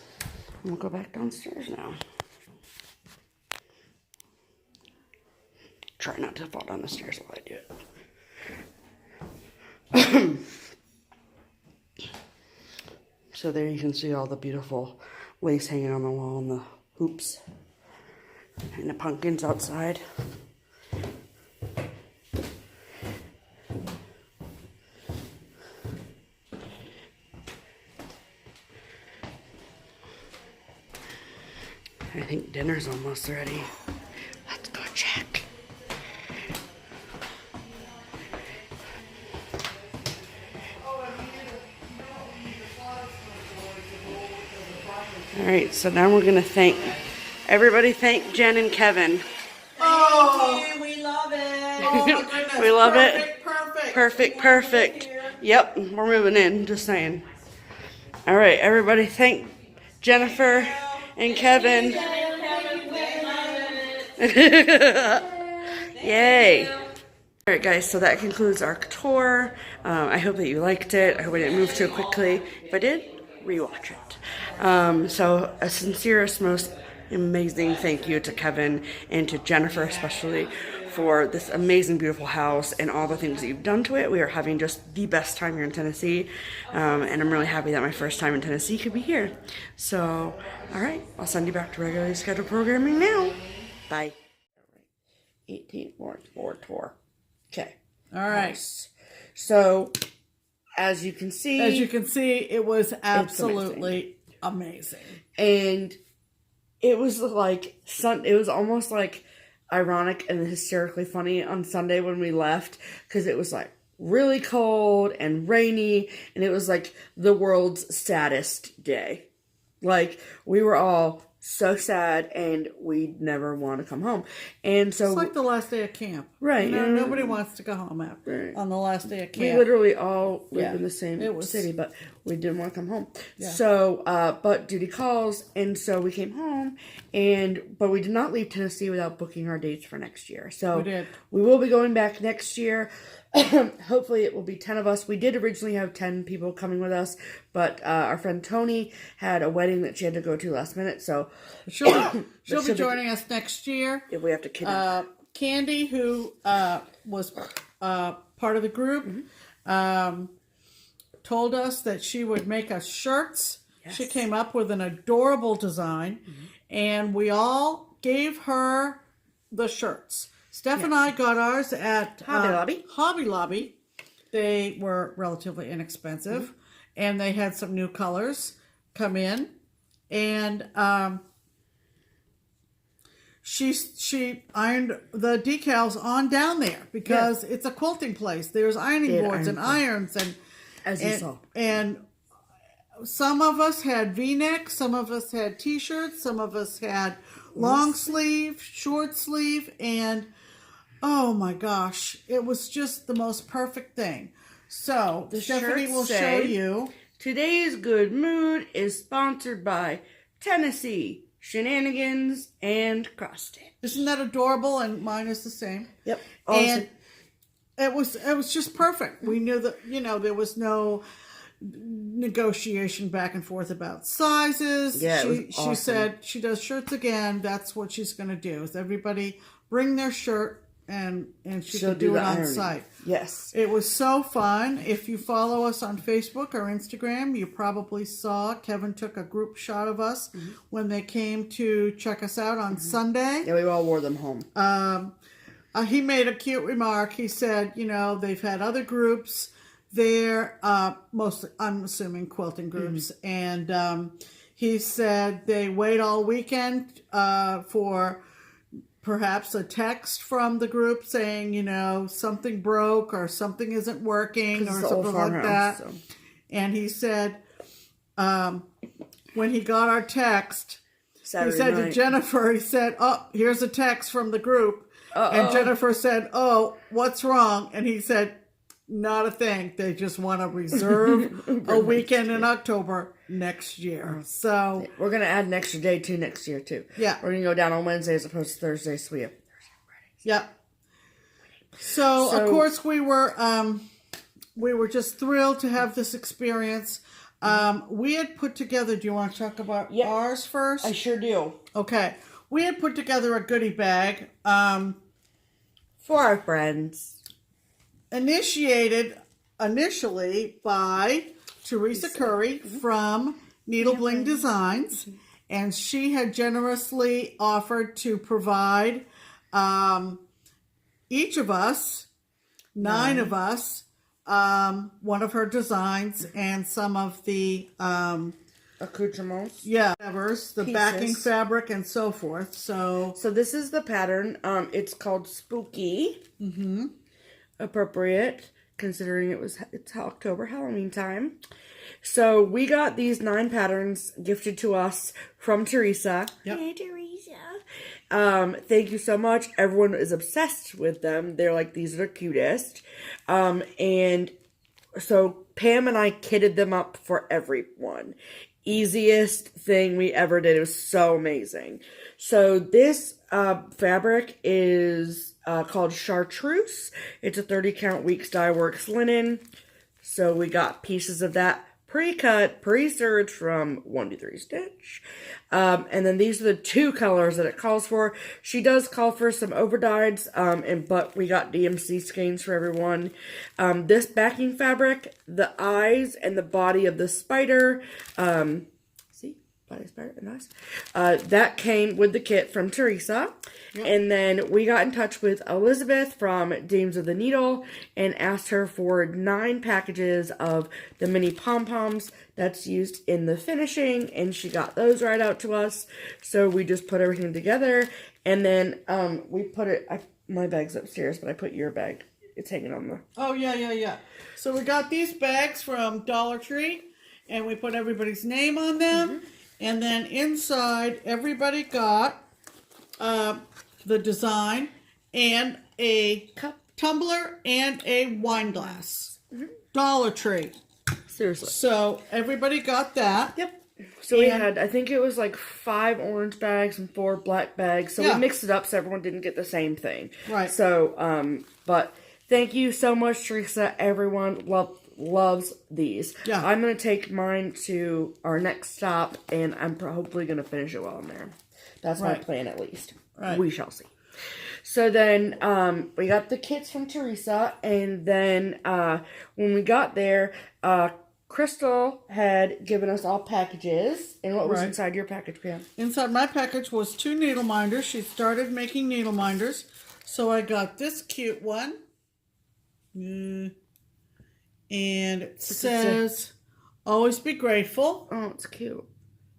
we'll go back downstairs now. Try not to fall down the stairs while I do it. So there you can see all the beautiful lace hanging on the wall and the hoops and the pumpkins outside. I think dinner's almost ready. Let's go check. All right, so now we're going to everybody thank Jen and Kevin. Oh, We love it. oh my goodness. We love it. Perfect. Perfect. Yep, we're moving in, just saying. All right, everybody thank Jennifer and Kevin. Yay. All right, guys, so that concludes our tour. I hope that you liked it. I hope I didn't move too quickly. If I did, rewatch it. So a sincerest, most amazing thank you to Kevin and to Jennifer especially for this amazing, beautiful house and all the things that you've done to it. We are having just the best time here in Tennessee, and I'm really happy that my first time in Tennessee could be here. So, all right, I'll send you back to regularly scheduled programming now. Bye. 18th Board Tour. Okay. All right. Nice. So, as you can see, it was absolutely amazing. And it was like it was almost like ironic and hysterically funny on Sunday when we left, because it was like really cold and rainy, and it was like the world's saddest day. Like, we were all so sad and we never want to come home. And so It's like the last day of camp. Right. You know, nobody wants to go home on the last day of camp. We literally all lived Yeah. in the same city, but we didn't want to come home. Yeah. So, but duty calls, and so we came home, but we did not leave Tennessee without booking our dates for next year. So We did. We will be going back next year. Hopefully it will be 10 of us. We did originally have 10 people coming with us, but our friend Tony had a wedding that she had to go to last minute, so She'll be joining us next year. if we have to kidnap. Candy, who was part of the group, told us that she would make us shirts. Yes. She came up with an adorable design, and we all gave her the shirts. Steph and I got ours at Hobby Lobby. They were relatively inexpensive, and they had some new colors come in, and she ironed the decals on down there because it's a quilting place. There's ironing boards and irons, and as you saw. And some of us had V-necks, some of us had T-shirts, some of us had long sleeve, short sleeve, and oh my gosh, it was just the most perfect thing. So Stephanie will show you. Today's good mood is sponsored by Tennessee Shenanigans and Cross Stitch. Isn't that adorable? And mine is the same. Yep. And it was just perfect. We knew that, there was no negotiation back and forth about sizes. Yeah, she said she does shirts again. That's what she's going to do. Is everybody bring their shirt and she'll do it on ironing. site. Yes. It was so fun. If you follow us on Facebook or Instagram, you probably saw Kevin took a group shot of us when they came to check us out on Sunday. Yeah, we all wore them home. He made a cute remark. He said, they've had other groups there, mostly, I'm assuming, quilting groups. And he said they wait all weekend for perhaps a text from the group saying, something broke or something isn't working or something like that. So. And he said, when he got our text, Saturday he said night. to Jennifer, he said, "Oh, here's a text from the group." And Jennifer said, "Oh, what's wrong?" And he said, "Not a thing. They just want to reserve a weekend in October next year." So We're going to add an extra day too next year too. Yeah. We're going to go down on Wednesday as opposed to Thursday, so we have Thursday, Friday. yeah. So of course we were just thrilled to have this experience. We had put together. Do you want to talk about ours first? I sure do. Okay. We had put together a goodie bag. For our friends. Initiated initially by Teresa Curry from Needle Bling Designs, and she had generously offered to provide each of us, 9 of us, one of her designs and some of the Accoutrements. whatever's, the Pieces. backing fabric and so forth. So this is the pattern. It's called Spooky. Appropriate, considering it's October, Halloween time. So we got these 9 patterns gifted to us from Teresa. Yep. Hey, Teresa. Thank you so much. Everyone is obsessed with them. They're like, these are the cutest. And so Pam and I kitted them up for everyone. Easiest thing we ever did. It was so amazing. So this fabric is called Chartreuse. It's a 30 count Weeks Dye Works linen. So we got pieces of that pre-cut, pre-serged from 1-3 Stitch. And then these are the 2 colors that it calls for. She does call for some overdyes, but we got DMC skeins for everyone. This backing fabric, the eyes and the body of the spider, see? Body spider, nice. That came with the kit from Teresa. Yep. And then we got in touch with Elizabeth from Dames of the Needle and asked her for 9 packages of the mini pom-poms that's used in the finishing, and she got those right out to us. So we just put everything together, and then we put it, my bag's upstairs, but I put your bag. It's hanging on the... Oh, yeah. So we got these bags from Dollar Tree, and we put everybody's name on them, and then inside, everybody got the design and a Cup. tumbler and a wine glass. Dollar Tree. Seriously. So everybody got that. Yep. So we had, I think it was like 5 orange bags and 4 black bags. So we mixed it up so everyone didn't get the same thing. Right. So, but thank you so much, Teresa. Everyone loves these. Yeah. I'm going to take mine to our next stop, and I'm hopefully going to finish it while I'm there. That's my plan, at least. Right. We shall see. So then, we got the kits from Teresa, and then, when we got there, Crystal had given us all packages. And what was inside your package, Pam? Inside my package was 2 needle minders. She started making needle minders. So I got this cute one. And it says, "Always be grateful." Oh, it's cute.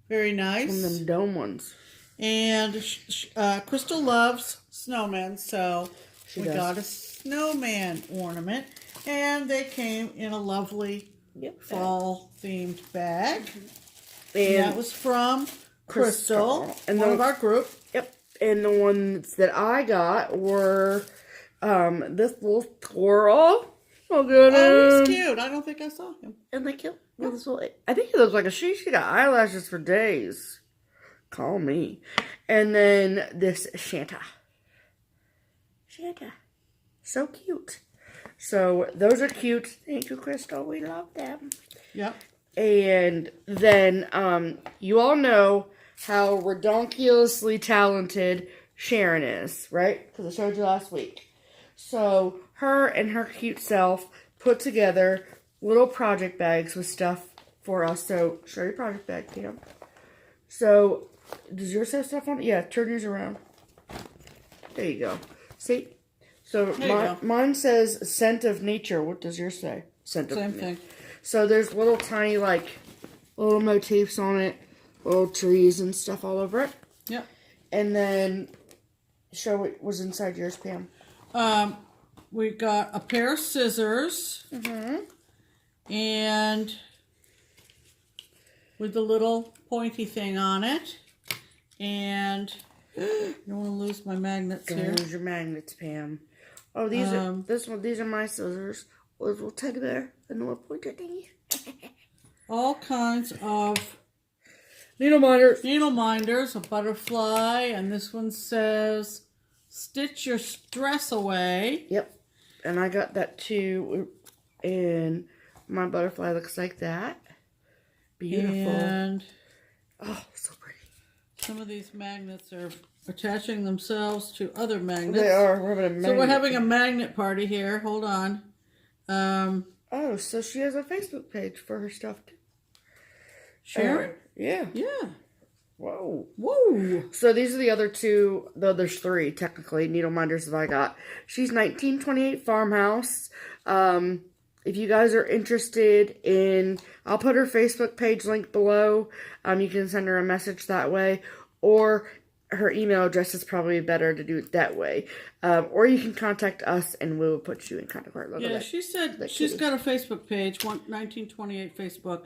Very nice. One of them dome ones. And Crystal loves snowmen, so we got a snowman ornament. And they came in a lovely fall-themed bag. And that was from Crystal, and one of our group. Yep. And the ones that I got were this little squirrel. Oh, good. Oh, he's cute. I don't think I saw him. Isn't that cute? Yeah. I think he looks like a she. She got eyelashes for days. Call me. And then this Shanta. So cute. So those are cute. Thank you, Crystal. We love them. Yep. And then you all know how redonkulously talented Sharon is, right? Because I showed you last week. So her and her cute self put together little project bags with stuff for us. So show your project bag, Pam. So does yours have stuff on it? Yeah, turn yours around. There you go. See? So mine says Scent of Nature. What does yours say? Scent of Nature. Same thing. So there's little tiny, like, little motifs on it. Little trees and stuff all over it. Yep. And then show what was inside yours, Pam. We got a pair of scissors. And with the little pointy thing on it. And I don't want to lose my magnets here. Here's your magnets, Pam. Oh, these are my scissors. Little teddy bear and the little pointer thingy. All kinds of Needle minders, a butterfly, and this one says, stitch your stress away. Yep. And I got that too. And my butterfly looks like that. Beautiful. And oh, so pretty. Some of these magnets are attaching themselves to other magnets. They are. We're having a magnet. So we're having a magnet party here. Hold on. Oh, so she has a Facebook page for her stuff too. Sharon? Yeah. Yeah. Whoa. Whoa. So these are the other two, though there's three technically, needle minders that I got. She's 1928 Farmhouse. If you guys are interested in, I'll put her Facebook page link below. You can send her a message that way. Or her email address is probably better to do it that way. Or you can contact us and we'll put you in contact with her. Yeah, she said she's got a Facebook page, 1928 Facebook.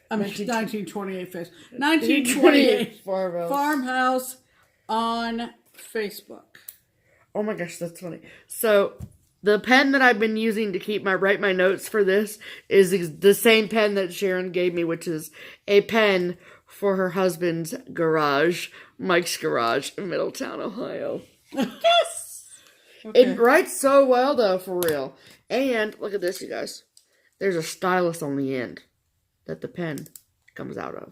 I mean, 1928 Facebook. 1928 Farmhouse on Facebook. Oh my gosh, that's funny. So, the pen that I've been using to write my notes for this is the same pen that Sharon gave me, which is a pen for her husband's garage, Mike's Garage in Middletown, Ohio. Yes! Okay. It writes so well, though, for real. And, look at this, you guys. There's a stylus on the end that the pen comes out of.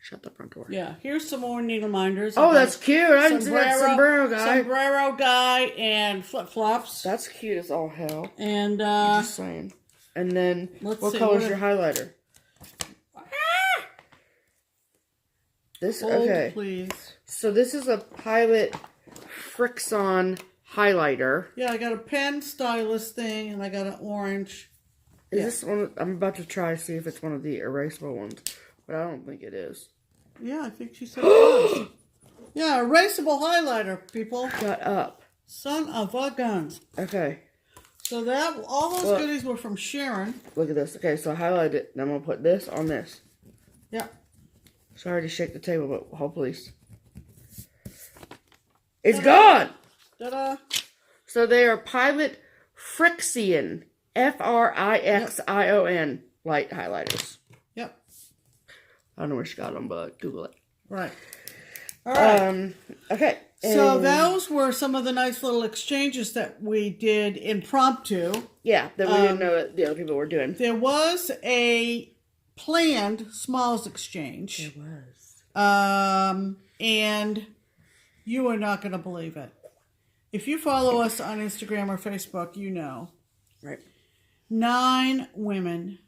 Shut the front door. Yeah, here's some more needle minders. Oh, that's cute. I didn't see that sombrero guy. Sombrero guy and flip-flops. That's cute as all hell. And, just saying. And then, what color's your highlighter? This, okay. Please. So this is a Pilot Frixon highlighter. Yeah, I got a pen stylus thing, and I got an orange. Is this one? I'm about to try to see if it's one of the erasable ones, but I don't think it is. Yeah, I think she said it was. Yeah, erasable highlighter, people. Shut up. Son of a gun. Okay. So all those goodies were from Sharon. Look at this. Okay, so I highlighted it, and I'm going to put this on this. Yeah. Sorry to shake the table, but hopefully it's gone. Ta-da. So they are Pilot Frixion, Frixion light highlighters. Yep. I don't know where she got them, but Google it. Right. All right. Okay. So those were some of the nice little exchanges that we did impromptu. Yeah, that we didn't know that the other people were doing. There was a planned smalls exchange. There was. And you are not going to believe it. If you follow us on Instagram or Facebook, you know. Right. 9 women.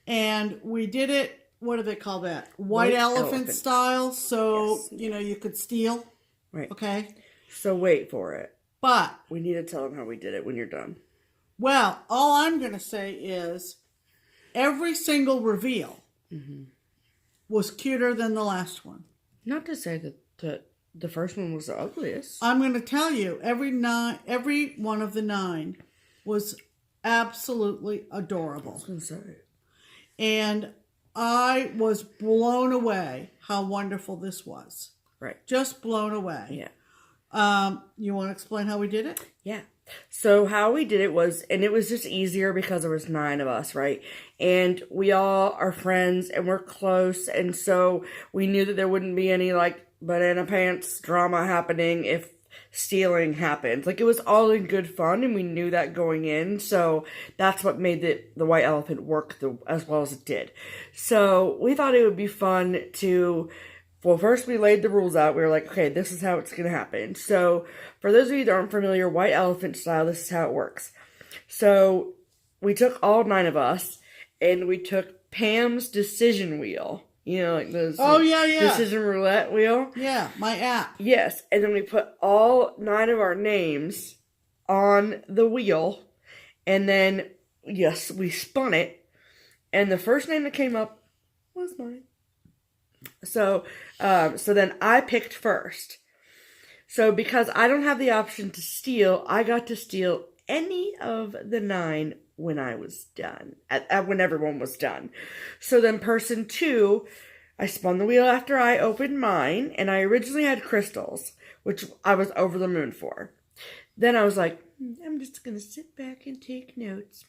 And we did it, what do they call that? White elephant style. So, yes. You could steal. Right. Okay. So wait for it. But we need to tell them how we did it when you're done. Well, all I'm going to say is every single reveal was cuter than the last one. Not to say that the first one was the ugliest. I'm going to tell you, every one of the 9 was absolutely adorable. I was going to say. And I was blown away how wonderful this was. Right. Just blown away. Yeah. You want to explain how we did it? Yeah. So how we did it was, and it was just easier because there was 9 of us, right? And we all are friends and we're close. And so we knew that there wouldn't be any banana pants drama happening if stealing happened. It was all in good fun and we knew that going in. So that's what made the white elephant work as well as it did. So we thought it would be fun to... Well, first we laid the rules out. We were like, okay, this is how it's going to happen. So, for those of you that aren't familiar, white elephant style, this is how it works. So, we took all 9 of us, and we took Pam's decision wheel. Those decision roulette wheel. Yeah, my app. Yes, and then we put all 9 of our names on the wheel, and then, yes, we spun it, and the first name that came up was mine. So then I picked first. So because I don't have the option to steal, I got to steal any of the 9 when I was done, when everyone was done. So then person 2, I spun the wheel after I opened mine, and I originally had crystals, which I was over the moon for. Then I was like, I'm just going to sit back and take notes.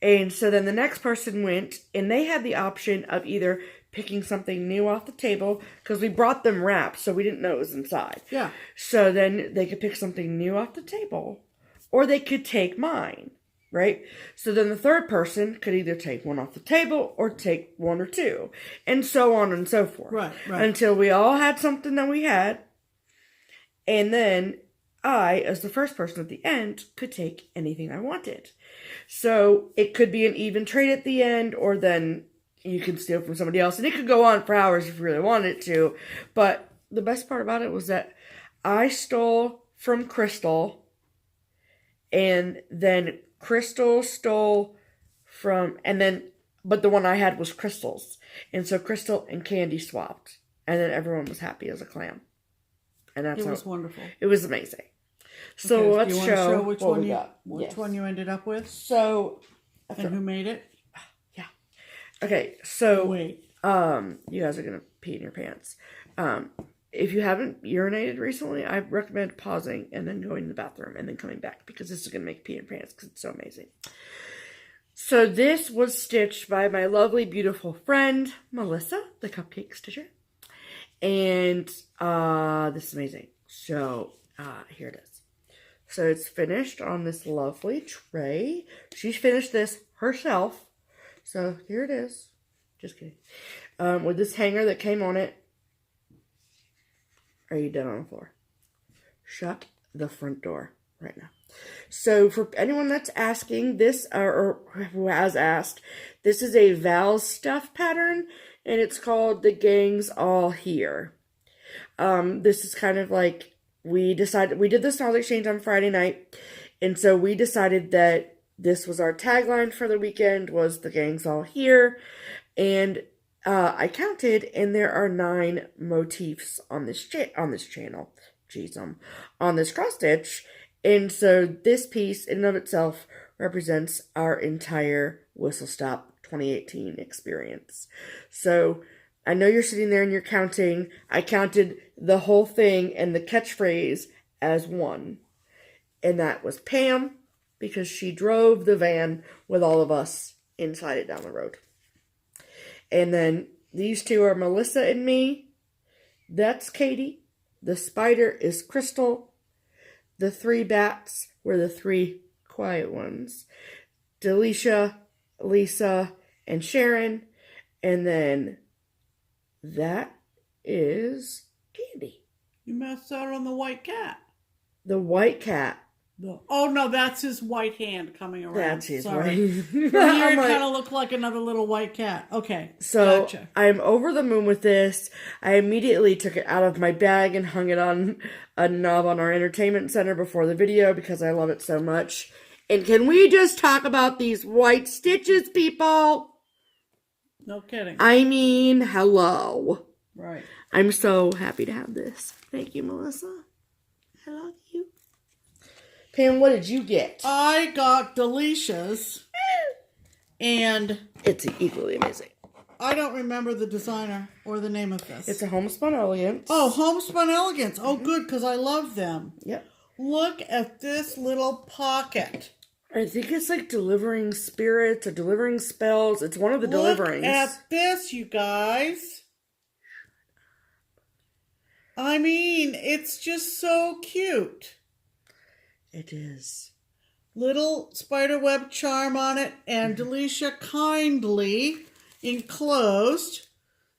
And so then the next person went, and they had the option of either picking something new off the table, because we brought them wrapped, so we didn't know it was inside. Yeah. So then they could pick something new off the table, or they could take mine, right? So then the third person could either take one off the table or take one or two, and so on and so forth. Right. Until we all had something that we had, and then I, as the first person at the end, could take anything I wanted. So it could be an even trade at the end, or then you can steal from somebody else. And it could go on for hours if you really wanted to. But the best part about it was that I stole from Crystal, and then Crystal stole from, but the one I had was Crystal's. And so Crystal and Candy swapped. And then everyone was happy as a clam. And that's It was wonderful. It was amazing. So okay, let's do you show which what one we you got. which one you ended up with, So, and who made it? Yeah. Okay. So Wait. you guys are gonna pee in your pants. If you haven't urinated recently, I recommend pausing and then going to the bathroom and then coming back, because this is gonna make pee in your pants because it's so amazing. So this was stitched by my lovely, beautiful friend Melissa, the cupcake stitcher, and this is amazing. So here it is. So it's finished on this lovely tray. She finished this herself. So here it is. Just kidding. With this hanger that came on it. Are you dead on the floor? Shut the front door right now. So for anyone that's asking this, or who has asked, this is a Val's Stuff pattern, and it's called The Gang's All Here. This is kind of like, we did the Stars Exchange on Friday night, and so we decided that this was our tagline for the weekend, was The Gang's All Here, and I counted, and there are 9 motifs on this channel, on this cross stitch, and so this piece in and of itself represents our entire Whistlestop 2018 experience. So I know you're sitting there and you're counting. I counted the whole thing and the catchphrase as one. And that was Pam, because she drove the van with all of us inside it down the road. And then these two are Melissa and me. That's Katie. The spider is Crystal. The 3 bats were the 3 quiet ones. Delisha, Lisa, and Sharon. And then that is Candy. You messed out on the white cat. The white cat. Oh no, that's his white hand coming around. That's his Sorry. white. From here, it kind of looked like another little white cat. Okay, so gotcha. I'm over the moon with this. I immediately took it out of my bag and hung it on a knob on our entertainment center before the video, because I love it so much. And can we just talk about these white stitches, people? No kidding. I mean, hello. Right. I'm so happy to have this. Thank you, Melissa. I love you. Pam, what did you get? I got Delicia's, and It's equally amazing. I don't remember the designer or the name of this. It's a homespun elegance. Oh, Homespun Elegance. Oh, good, because I love them. Yep. Look at this little pocket. I think it's like delivering spirits or delivering spells. It's one of the deliverings. Look at this, you guys. I mean, it's just so cute. It is. Little spiderweb charm on it, and Delicia kindly enclosed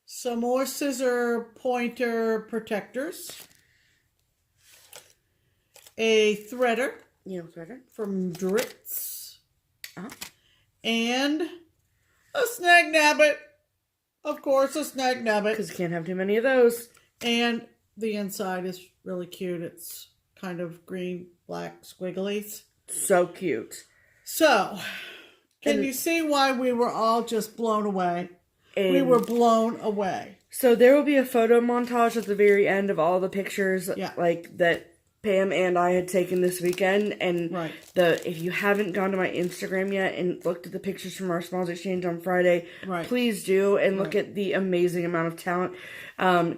some more scissor pointer protectors, a threader from Dritz, and a snag nabbit. Of course, a snag nabbit. Because you can't have too many of those. And the inside is really cute. It's kind of green, black squigglies. So cute. So, can you see why we were all just blown away? And We were blown away. so there will be a photo montage at the very end of all the pictures, Yeah. like that Pam and I had taken this weekend, and Right. if you haven't gone to my Instagram yet and looked at the pictures from our Smalls Exchange on Friday, Right. please do, and look at the amazing amount of talent.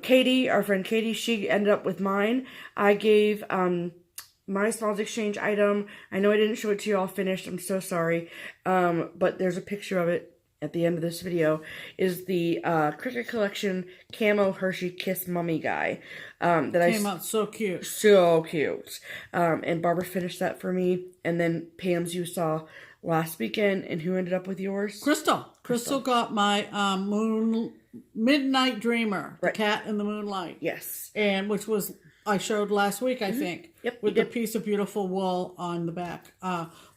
Katie, our friend Katie, she ended up with mine. I gave my Smalls Exchange item. I know I didn't show it to you all finished. I'm so sorry, but there's a picture of it at the end of this video, is the Cricket Collection Camo Hershey Kiss Mummy guy. That Came out so cute. So cute. And Barbara finished that for me. And then Pam's you saw last weekend. And who ended up with yours? Crystal. Crystal got my Midnight Dreamer, Right. the cat in the moonlight. Yes. And which was, I showed last week, I think. Yep, With you the did. piece of beautiful wool on the back.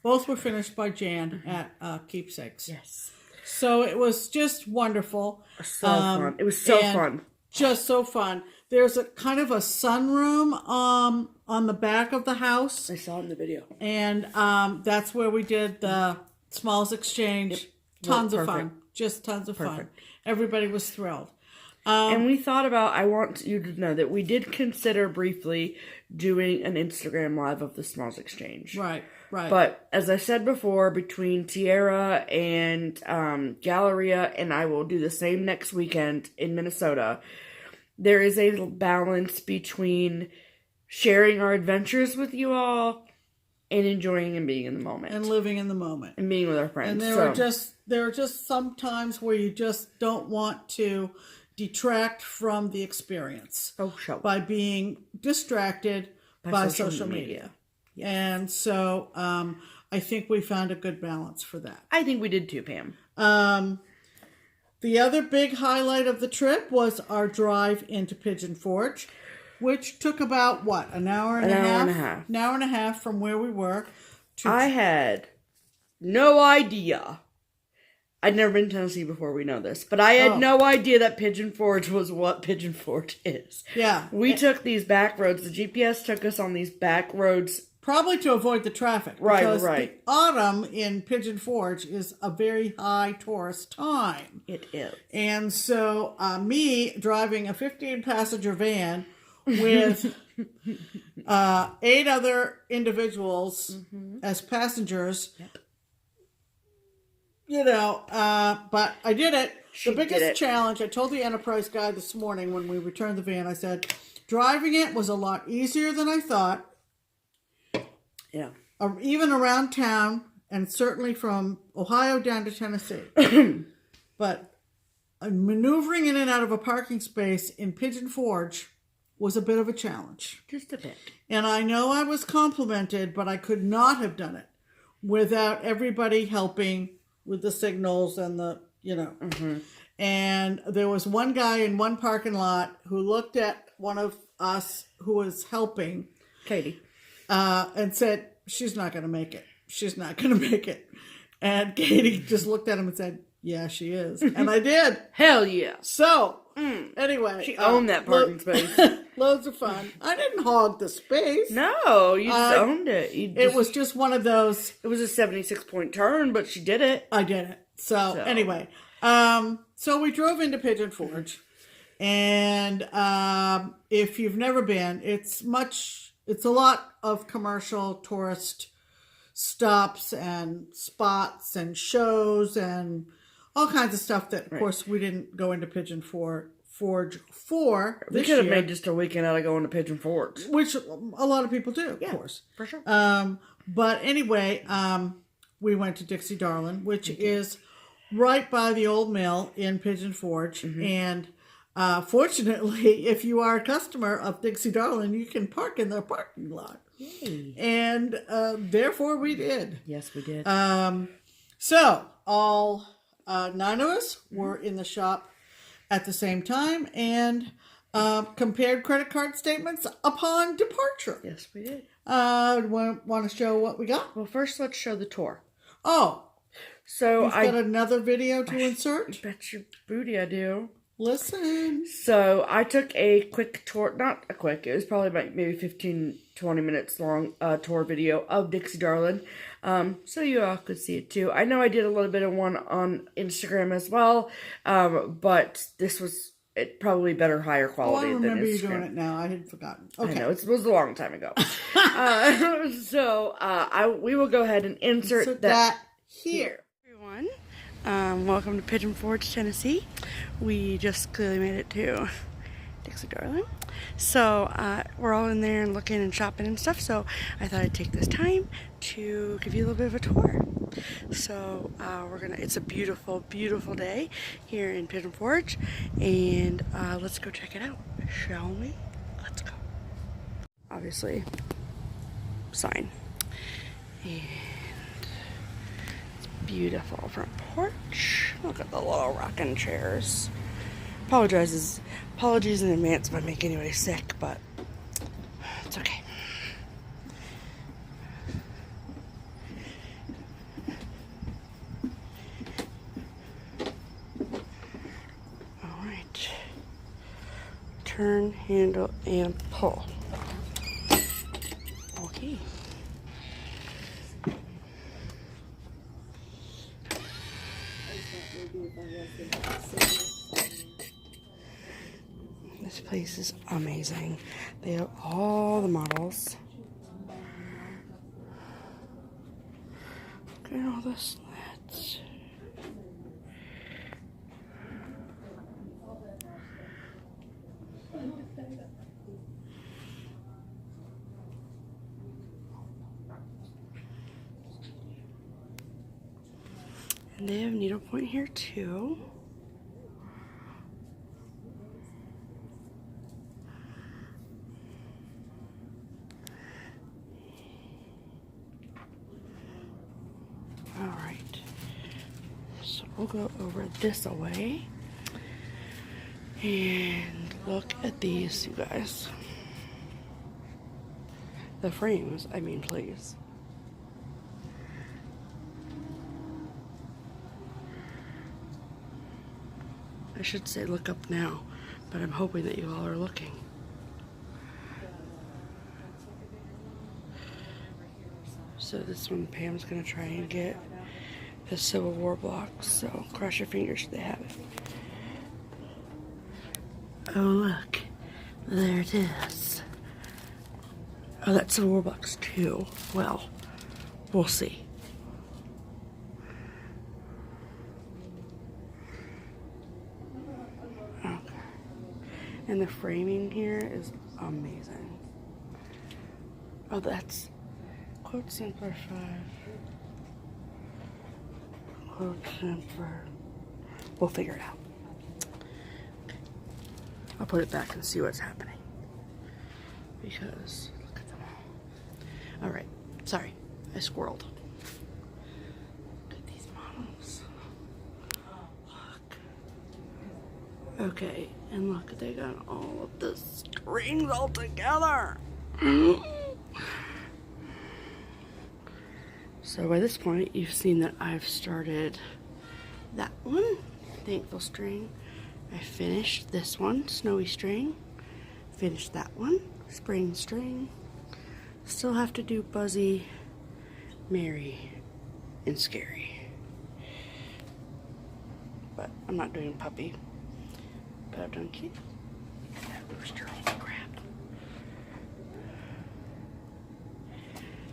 Both were finished by Jan at Keepsakes. Yes. So it was just wonderful. So fun. It was so and fun. Just so fun. There's a kind of a sunroom on the back of the house. I saw it in the video. And that's where we did the Smalls Exchange. Tons of fun. Just tons of fun. Everybody was thrilled. And we thought about, I want you to know that we did consider briefly doing an Instagram live of the Smalls Exchange. Right, right. But as I said before, between Tierra and Galleria, and I will do the same next weekend in Minnesota, there is a balance between sharing our adventures with you all and enjoying and being in the moment. And living in the moment. And being with our friends. And there are just some times where you just don't want to detract from the experience. Oh, sure. By being distracted by social media. Yes. And so I think we found a good balance for that. I think we did too, Pam. The other big highlight of the trip was our drive into Pigeon Forge, which took about, what, an hour and a half? An hour and a half from where we were. I had no idea. I'd never been to Tennessee before, we know this. But I had no idea that Pigeon Forge was what Pigeon Forge is. Yeah. We took these back roads. The GPS took us on these back roads. Probably to avoid the traffic. Right, because right. The autumn in Pigeon Forge is a very high tourist time. It is. And so me driving a 15-passenger van with 8 other individuals as passengers, you know, but I did it. The biggest challenge, I told the Enterprise guy this morning when we returned the van, I said, driving it was a lot easier than I thought. Yeah. Even around town, and certainly from Ohio down to Tennessee. But maneuvering in and out of a parking space in Pigeon Forge was a bit of a challenge. Just a bit. And I know I was complimented, but I could not have done it without everybody helping with the signals and the, you know. And there was one guy in one parking lot who looked at one of us who was helping. Katie. And said, she's not going to make it. She's not going to make it. And Katie just looked at him and said, yeah, she is. And I did. Hell yeah. So, anyway. She owned that parking space. Loads of fun. I didn't hog the space. No, you just owned it. It was just one of those. It was a 76-point turn, but she did it. I did it. So. Anyway. So we drove into Pigeon Forge. And if you've never been, it's a lot of commercial tourist stops and spots and shows and all kinds of stuff that, of course, we didn't go into Pigeon Forge for. We could have made just a weekend out of going to Pigeon Forge. Which a lot of people do, of course. For sure. But anyway, we went to Dixie Darlin, which is right by the old mill in Pigeon Forge. And fortunately, if you are a customer of Dixie Darlin, you can park in their parking lot. Yay. And therefore we did. Yes, we did. So all 9 of us were in the shop at the same time and compared credit card statements upon departure. Yes, we did. Want to show what we got? Well, first let's show the tour. Oh, so you've got another video to insert? Bet your booty I do. Listen. So I took a quick tour, not a quick, it was probably about maybe 15, 20 minutes long tour video of Dixie Darlin. So you all could see it too. I know I did a little bit of one on Instagram as well, but this was it probably better, higher Oh, I quality than remember you Instagram. doing it now. I had forgotten. I Okay. know, it was a long time ago. We will go ahead and insert that here. Everyone, welcome to Pigeon Forge, Tennessee. We just clearly made it to Dixie Darlin. So we're all in there and looking and shopping and stuff. So I thought I'd take this time to give you a little bit of a tour. So it's a beautiful, beautiful day here in Pigeon Forge, and let's go check it out, shall we? Let's go. Obviously, sign. And it's beautiful front porch. Look at the little rocking chairs. Apologies in advance if I make anybody sick, but it's okay. All right. Turn, handle, and pull. Okay. This place is amazing. They have all the models. Look at all the slats. And they have needlepoint here too. Alright, so we'll go over this away and look at these, you guys. The frames, I mean, please. I should say look up now, but I'm hoping that you all are looking. So this one Pam's gonna try and get the Civil War blocks, so cross your fingers they have it. Oh look, there it is. Oh, that's Civil War blocks too. Well, we'll see. Okay. And the framing here is amazing. Oh, that's quote simplified. Quote simplified. We'll figure it out. Okay. I'll put it back and see what's happening. Because look at them all. Alright. Sorry. I squirreled. Look at these models. Look. Okay. And look, they got all of the strings all together. So by this point, you've seen that I've started that one, Thankful String. I finished this one, Snowy String. Finished that one, Spring String. Still have to do Buzzy, Merry, and Scary. But I'm not doing Puppy. But I've done Kid. That rooster, holy crap.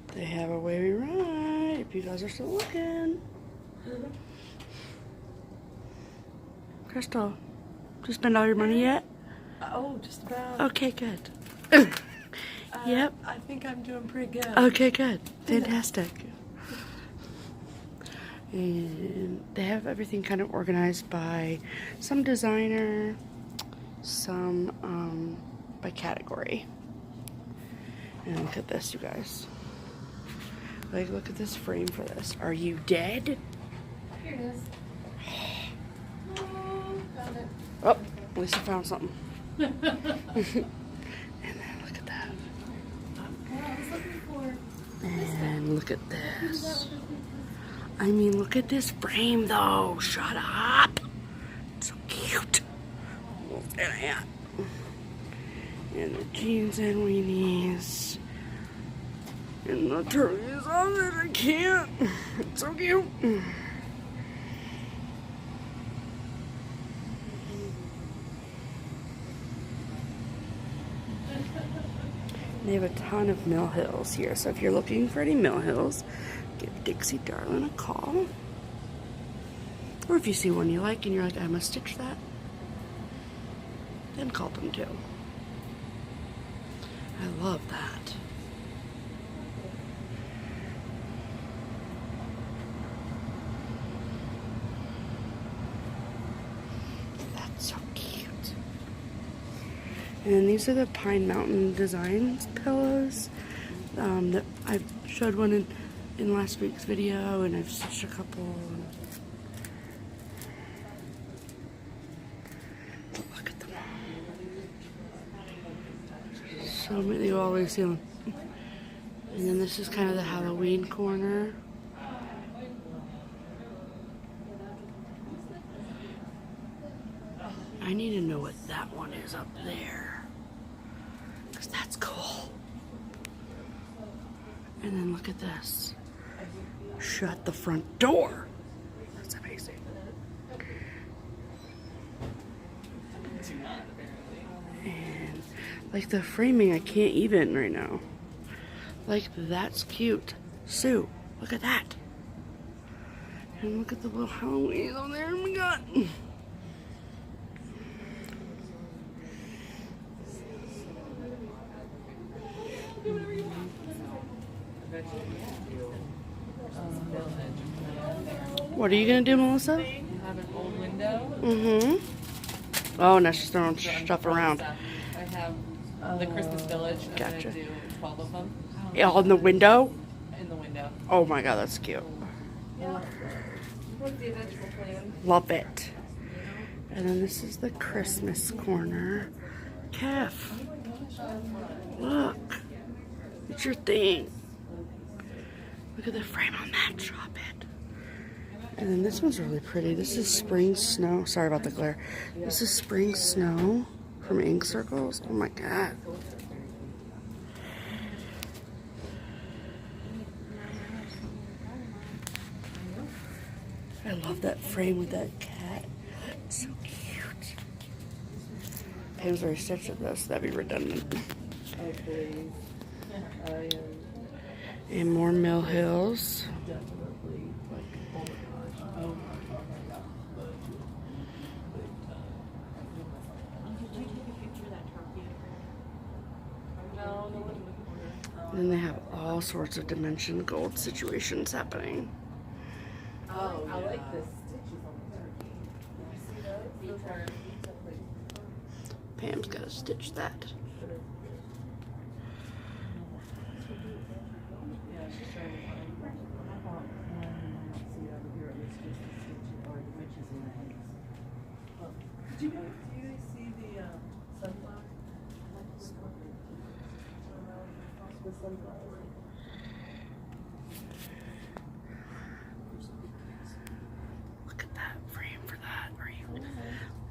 They have a wavy ride, if you guys are still looking. Crystal, did you spend all your money yet? Oh, just about. Okay, good. Yep. I think I'm doing pretty good. Okay, good. Fantastic. And they have everything kind of organized by some designer, some by category. And look at this, you guys. Like, look at this frame for this. Are you dead? Here it is. Oh, found it. Oh, at least I found something. And then look at that. What I was looking for. And look at this. I mean, look at this frame, though. Shut up. It's so cute. Look at that. And the jeans and weenies. And the turkeys on it. I can't. It's so cute. They have a ton of Mill Hills here, so if you're looking for any Mill Hills, give Dixie Darlin a call. Or if you see one you like and you're like, I must stitch that, then call them too. I love that. That's so cute. And these are the Pine Mountain Designs pillows that I showed one in last week's video, and I've stitched a couple. Look at them. So many, you always see them. And then this is kind of the Halloween corner. I need to know what that one is up there, because that's cool. And then look at this. Shut the front door. That's amazing. And like the framing, I can't even right now. Like, that's cute. Sue, look at that. And look at the little Halloween on there. Oh my god. What are you gonna do, Melissa? You have an old window. Mm-hmm. Oh, now she's throwing stuff around. I have the Christmas Village. I'm Gotcha. gonna do 12 of them Yeah, on the window? in the window. Oh my god, that's cute. What's the eventual plan? Love it. And then this is the Christmas corner. Kef, look. It's your thing. Look at the frame on that. Drop it. And then this one's really pretty. This is Spring Snow. Sorry about the glare. This is Spring Snow from Ink Circles. Oh my god. I love that frame with that cat. It's so cute. Pam's already stitched at this. That'd be redundant. Oh, please. And more Mill Hills. And then they have all sorts of dimension gold situations happening. Oh, I like the stitches on the turkey. Pam's got to stitch that. Did you guys see the sunflower? The sunflower. Look at that frame for that.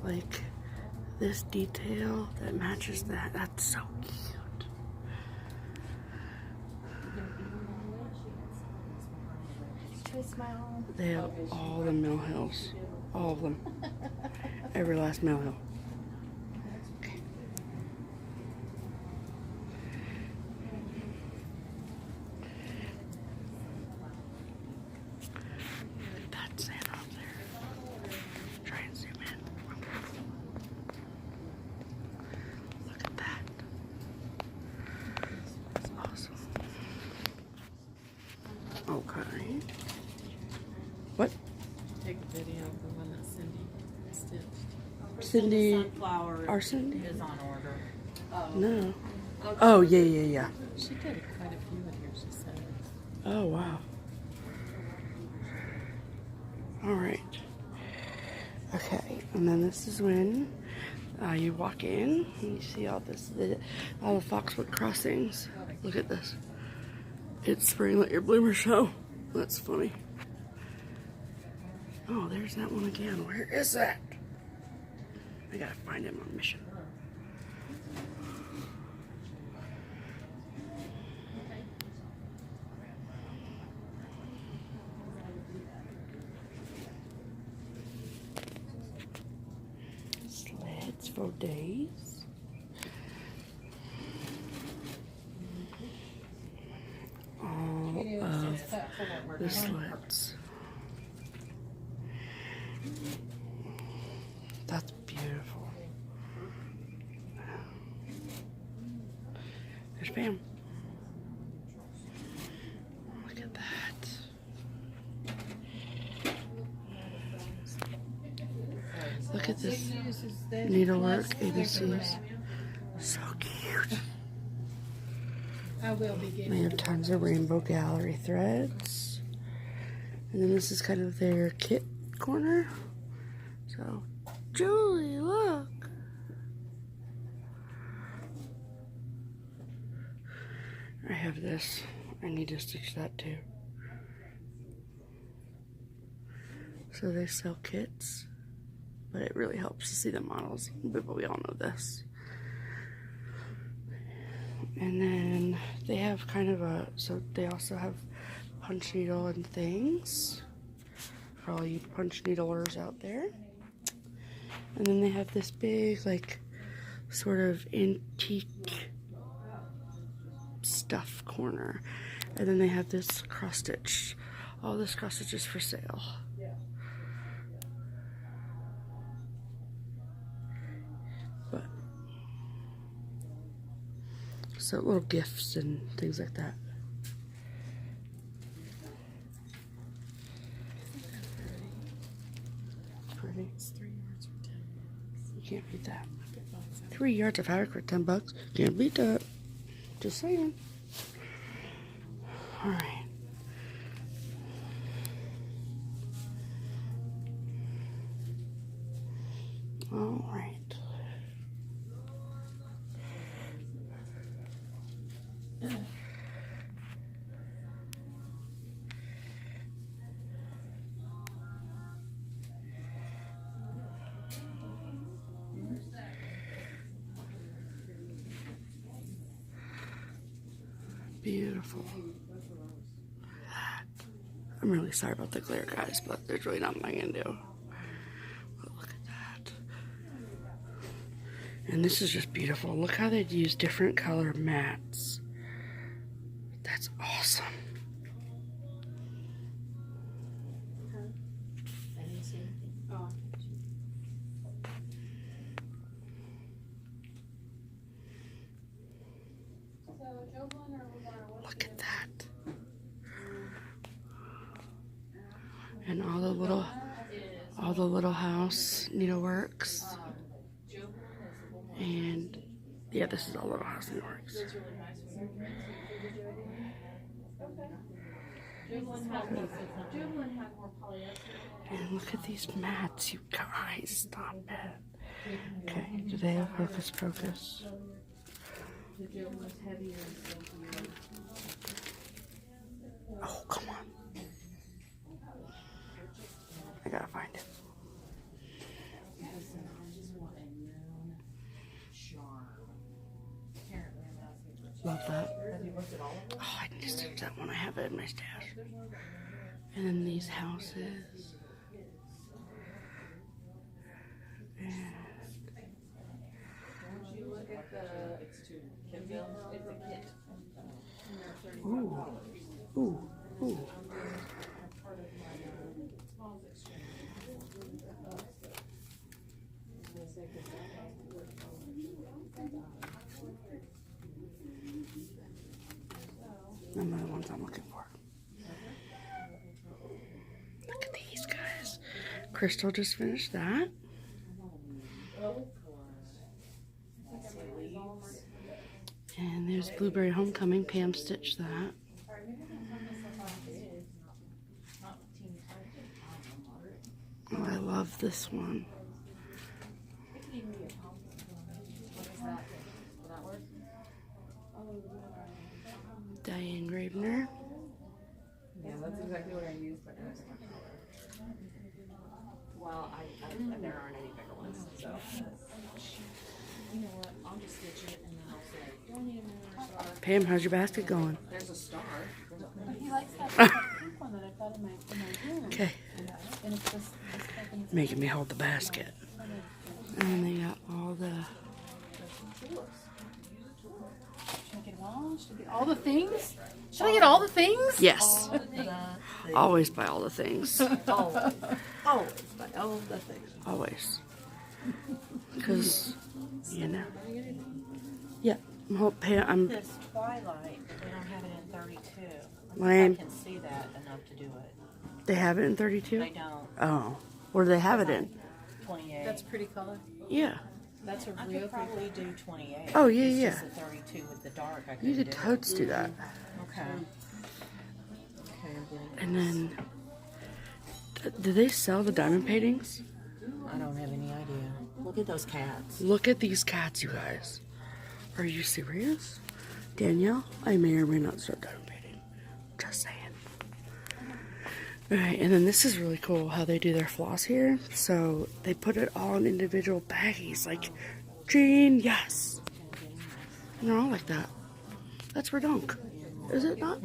Like this detail that matches that. That's so cute. They have all the Mill Hills. All of them. Every last Mill Hill. Okay. Look at that Santa up there. Try and zoom in. Look at that. That's awesome. Okay. What? Take a video of the one that Cindy stitched. Cindy, Sunflower our Cindy? is on order. No. Oh, yeah. She did quite a few in here, she said. Oh, wow. All right. Okay, and then this is when you walk in and you see all this, all the Foxwood crossings. Look at this. It's spring, let your bloomer show. That's funny. Oh, there's that one again. Where is that? I gotta find him on mission. Sleds for days. the slits. That's beautiful. There's Pam. Look at that. Look at this needlework ABCs. So cute. I will be getting. They have tons of rainbow gallery threads. And then this is kind of their kit corner. So, Julie, look. I have this. I need to stitch that too. So they sell kits, but it really helps to see the models. But we all know this. And then they have kind of a, so they also have punch needle and things for all you punch needlers out there. And then they have this big, like, sort of antique stuff corner. And then they have this cross stitch. All this cross stitch is for sale. But so little gifts and things like that. Pretty. It's 3 yards for 10 bucks. You can't beat that. 3 yards of fabric for 10 bucks. Can't beat that. Just saying. Alright. Alright. Beautiful. I'm really sorry about the glare, guys, but there's really nothing I can do. But look at that. And this is just beautiful. Look how they'd use different color mats. That's awesome. Look at that. And all the little house needleworks. And yeah, this is all little house needleworks. And look at these mats, you guys. Stop it. Okay, do they have Hocus Pocus? Oh, come on. I gotta find it. Love that. Oh, I need to stitch that one. I have it in my stash. And then these houses. And ooh, ooh, ooh. Them are the ones I'm looking for. Look at these guys. Crystal just finished that. And there's Blueberry Homecoming. Pam stitched that. Oh, I love this one. Diane Gravener. Yeah, that's exactly what I used, but it was not color. Well, there aren't any bigger ones, so. You know what? I'll just stitch it and then I'll say, don't need another star. Pam, how's your basket going? There's a star. He likes that pink one that I've got in my room. Okay. And it's this Making me hold the basket. And then they got all the Oh, should be all the things? Should I get all the things? Yes. All the things. Always buy all the things. Always. Always. But all the things. Always. Because, you know. Yeah. I'm This Twilight, they don't have it in 32. Lame. I can see that enough to do it. They have it in 32? They don't. Oh. Where do they have it in? 28. That's pretty color. Yeah. That's a I real could pretty probably do 28. Oh, yeah, It's yeah. just the 32 with the dark. I You couldn't could do. totes do that. Okay. Okay, I'm getting. And then, do they sell the diamond paintings? I don't have any idea. Look at those cats. Look at these cats, you guys. Are you serious? Danielle, I may or may not start diamond painting. Just saying. Alright, and then this is really cool how they do their floss here. So they put it all in individual baggies, like genius. And they're all like that. That's redonk. Is it not?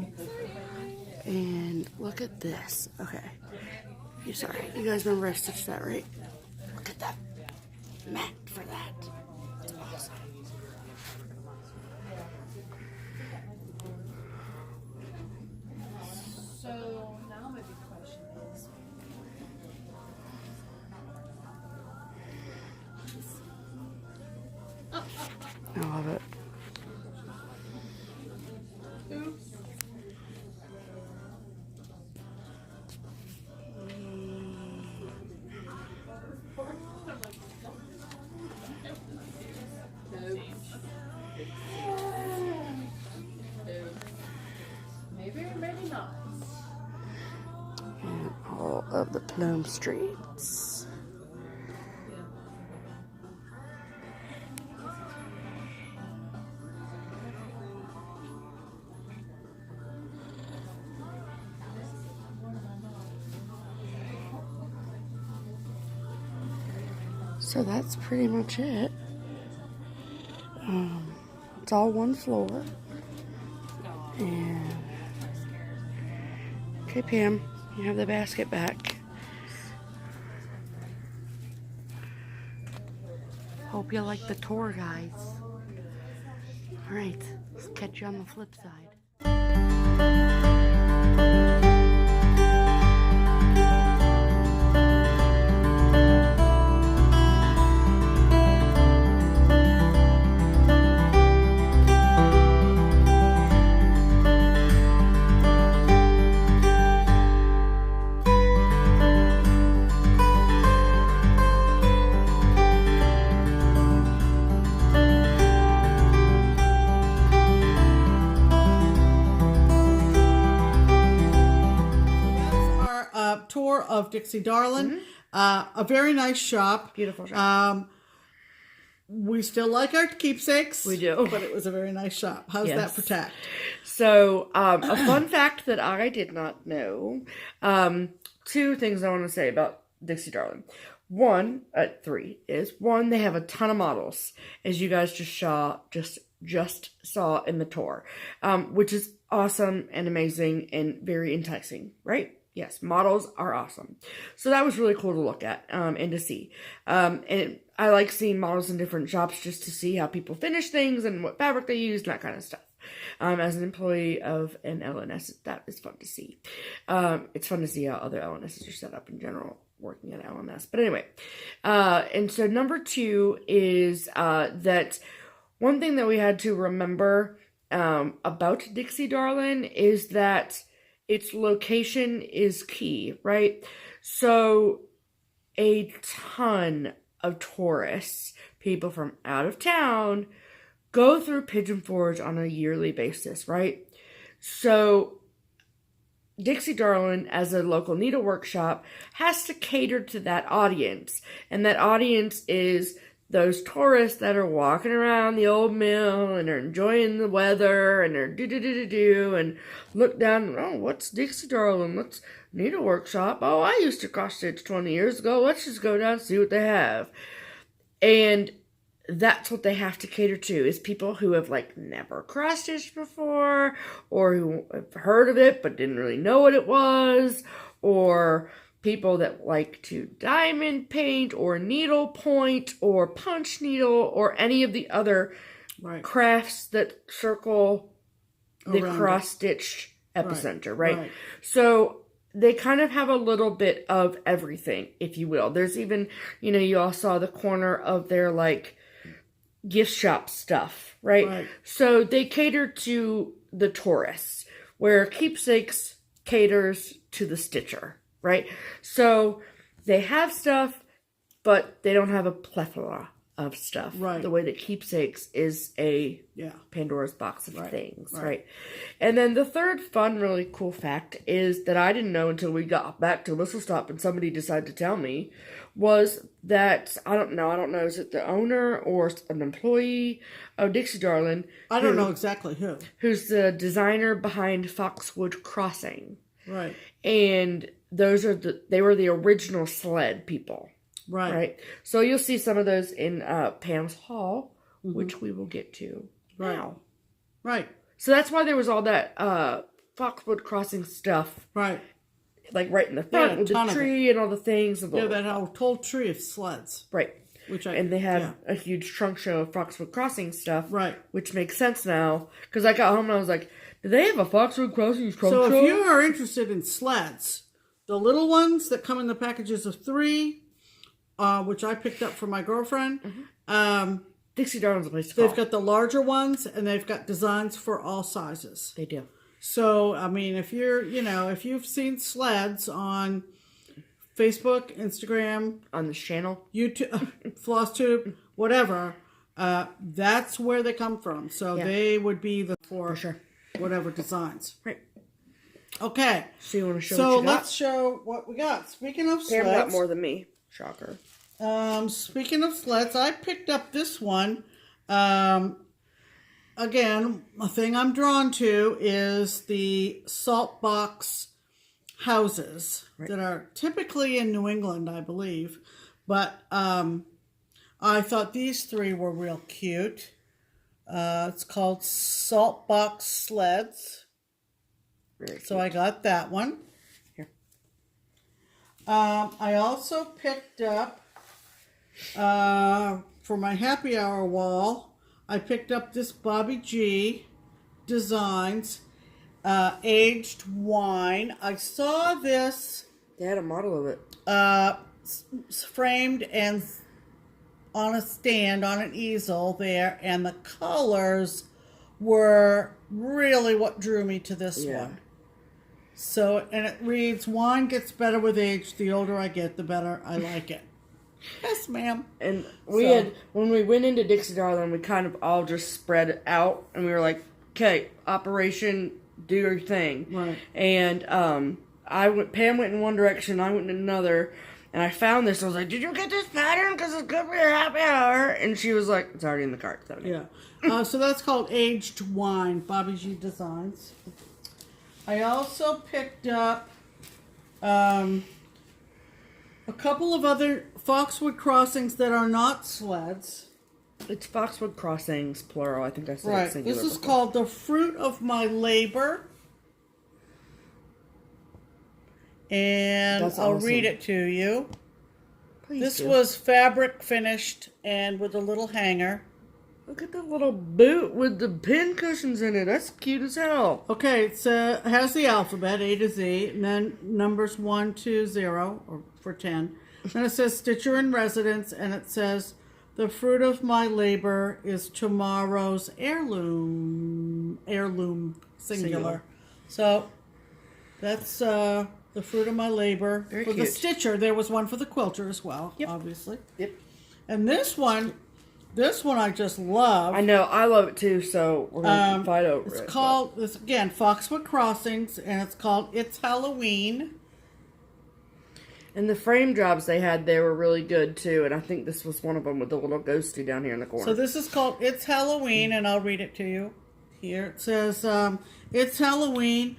And look at this. Okay. You sorry. You guys remember I stitched that, right? Look at that mat for that. That's awesome. So now my big question is, I love it. maybe or maybe not. And all of the plum streets. So that's pretty much it. It's all one floor. And okay, Pam, you have the basket back. Hope you like the tour, guys. All right, let's catch you on the flip side. Tour of Dixie Darlin. A very nice shop. Beautiful shop. We still like our keepsakes. We do. But it was a very nice shop. How's Yes. that protect? So, a fun fact that I did not know. Two things I want to say about Dixie Darlin. Three is one, they have a ton of models, as you guys just saw in the tour, which is awesome and amazing and very enticing, right? Yes, models are awesome. So that was really cool to look at and to see. And I like seeing models in different shops just to see how people finish things and what fabric they use and that kind of stuff. As an employee of an LNS, that is fun to see. It's fun to see how other LNSs are set up in general, working at LMS. But anyway, and so number two is that one thing that we had to remember about Dixie Darlin is that its location is key, right? So a ton of tourists, people from out of town, go through Pigeon Forge on a yearly basis, right? So Dixie Darlin, as a local needlework shop, has to cater to that audience. And that audience is those tourists that are walking around the old mill and are enjoying the weather and are do and look down, oh, what's Dixie Darlin? What's needlework shop? Oh, I used to cross stitch 20 years ago. Let's just go down and see what they have. And that's what they have to cater to, is people who have like never cross stitched before, or who have heard of it but didn't really know what it was, or people that like to diamond paint or needle point or punch needle or any of the other crafts that circle the Around it. cross-stitched epicenter, right? Right. So they kind of have a little bit of everything, if you will. There's even, you all saw the corner of their, like, gift shop stuff, right? Right. So they cater to the tourists, where Keepsakes caters to the stitcher, right? So they have stuff, but they don't have a plethora of stuff. Right. The way that Keepsakes is a Yeah. Pandora's box of Right. things, Right. right? And then the third fun, really cool fact is that I didn't know until we got back to Whistlestop and somebody decided to tell me, was that, I don't know, is it the owner or an employee of Dixie Darlin? I don't know exactly who. Who's the designer behind Foxwood Crossing. Right. And they were the original sled people. Right. So you'll see some of those in Pam's haul, which we will get to now. Right. So that's why there was all that Foxwood Crossing stuff, Right. like right in the front with the tree and all the things. Yeah, that whole tree of sleds. Right. And they had a huge trunk show of Foxwood Crossing stuff. Right. Which makes sense now. Because I got home and I was like, do they have a Foxwood Crossing trunk So show? if you are interested in sleds, the little ones that come in the packages of 3, which I picked up for my girlfriend, Dixie Darlin's a place to call. they've got the larger ones and they've got designs for all sizes. They do. So, I mean, if you've seen sleds on Facebook, Instagram, On this channel. YouTube, FlossTube, whatever, that's where they come from. So they would be for sure. whatever designs. Right. Okay. So you want to show So what you got? let's show what we got. Speaking of Pam got sleds, more than me. Shocker. speaking of sleds, I picked up this one. Again, a thing I'm drawn to is the salt box houses that are typically in New England, I believe. But I thought these 3 were real cute. It's called Salt Box Sleds. Very So I got that one. Here. I also picked up, for my happy hour wall, I picked up this Bobby G Designs aged wine. I saw this They had a model of it. framed and on a stand on an easel there, and the colors were really what drew me to this one. So, and it reads, wine gets better with age. The older I get, the better I like it. Yes, ma'am. And when we went into Dixie Darlin, we kind of all just spread out, and we were like, okay, operation, do your thing. Right. And Pam went in one direction, I went in another, and I found this. I was like, did you get this pattern? Because it's good for your happy hour. And she was like, it's already in the cart. So Yeah. So that's called Aged Wine, Bobby G Designs. I also picked up a couple of other Foxwood Crossings that are not sleds. It's Foxwood Crossings, plural. I think I said it Right. singular. This is called The Fruit of My Labor. And That's I'll awesome. read it to you. Please This do. was fabric finished and with a little hanger. Look at the little boot with the pin cushions in it. That's cute as hell. Okay, it has the alphabet, A to Z, and then numbers 1 to 0, or for 10. Then it says Stitcher in Residence, and it says, the fruit of my labor is tomorrow's heirloom. Heirloom, singular. So, that's the fruit of my labor. Very for cute. the Stitcher, there was one for the quilter as well, obviously. Yep. And this one I just love. I know. I love it too, so we're going to fight over it. It's called, this again, Foxwood Crossings, and it's called It's Halloween. And the frame jobs they had there were really good too, and I think this was one of them with the little ghosty down here in the corner. So this is called It's Halloween, and I'll read it to you. Here it says, It's Halloween.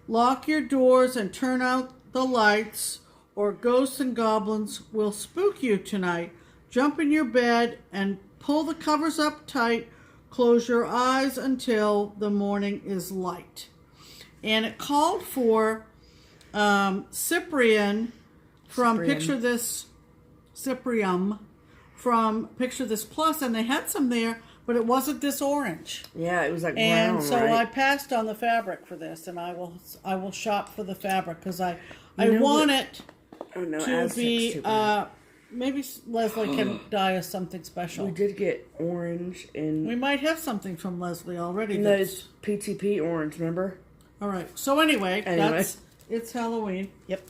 Lock your doors and turn out the lights, or ghosts and goblins will spook you tonight. Jump in your bed and pull the covers up tight. Close your eyes until the morning is light. And it called for Cyprian from Picture This, Cyprium from Picture This Plus, and they had some there but it wasn't this orange. Yeah, it was like And brown, so I right? passed on the fabric for this, and I will shop for the fabric because I know want what- it Oh no, to Aztec's be too bad. maybe Leslie can dye us something special. We did get orange and We might have something from Leslie already. no, it's PTP orange. Remember? All right. So anyway, Anyway. it's Halloween. Yep.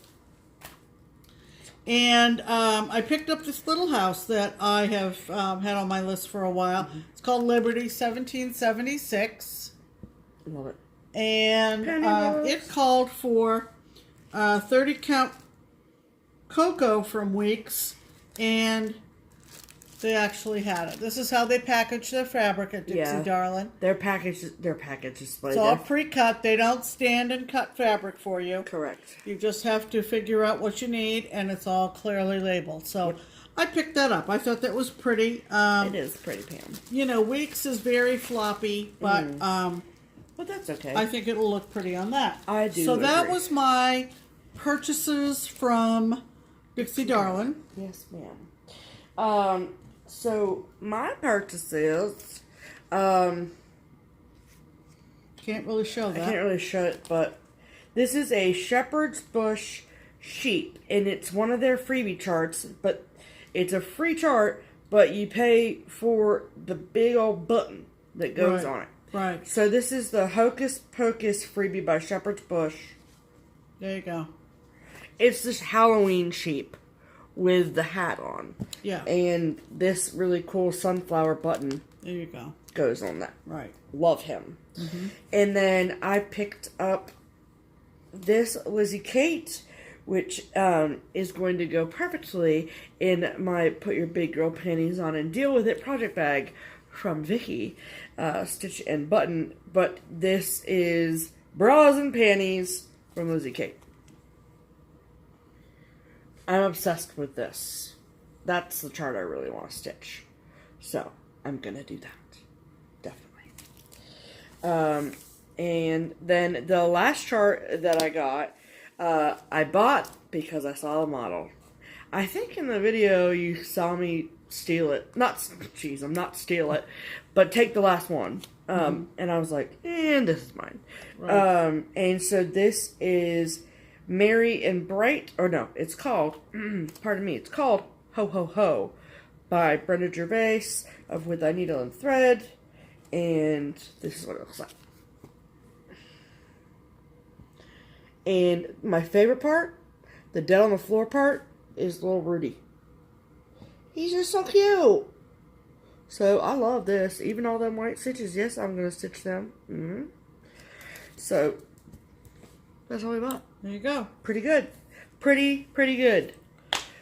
And I picked up this little house that I have had on my list for a while. It's called Liberty 1776. Love it. And Penny rolls. it called for 30 count cocoa from Weeks. And they actually had it. This is how they package their fabric at Dixie Yeah. Darlin. Their package is displayed It's all there. pre-cut. They don't stand and cut fabric for you. Correct. You just have to figure out what you need, and it's all clearly labeled. So I picked that up. I thought that was pretty. It is pretty, Pam. You know, Weeks is very floppy, but But that's okay. I think it'll look pretty on that. I do So that agree. was my purchases from Dixie Darlin. Yes, ma'am. So my purchases, Can't really show I that. can't really show it, but this is a shepherd's bush sheep, and it's one of their freebie charts, but it's a free chart, but you pay for the big old button that goes Right. on it. Right. So this is the Hocus Pocus freebie by Shepherd's Bush. There you go. It's this Halloween sheep with the hat on. Yeah. And this really cool sunflower button There you go. goes on that. Right. Love him. And then I picked up this Lizzie Kate, which is going to go perfectly in my Put Your Big Girl Panties On and Deal With It project bag from Vicky, Stitch and Button. But this is bras and panties from Lizzie Kate. I'm obsessed with this. That's the chart I really want to stitch. So, I'm going to do that. Definitely. And then the last chart that I got, I bought because I saw the model. I think in the video you saw me steal it. I'm not steal it, but take the last one. And I was like, and this is mine. Right. And so this is Merry and Bright, or no, it's called, pardon me, it's called Ho Ho Ho by Brenda Gervais of With Thy Needle and Thread. And this is what it looks like. And my favorite part, the dead on the floor part, is little Rudy. He's just so cute. So I love this. Even all them white stitches, yes, I'm going to stitch them. So that's all we bought. There you go. Pretty good. Pretty good.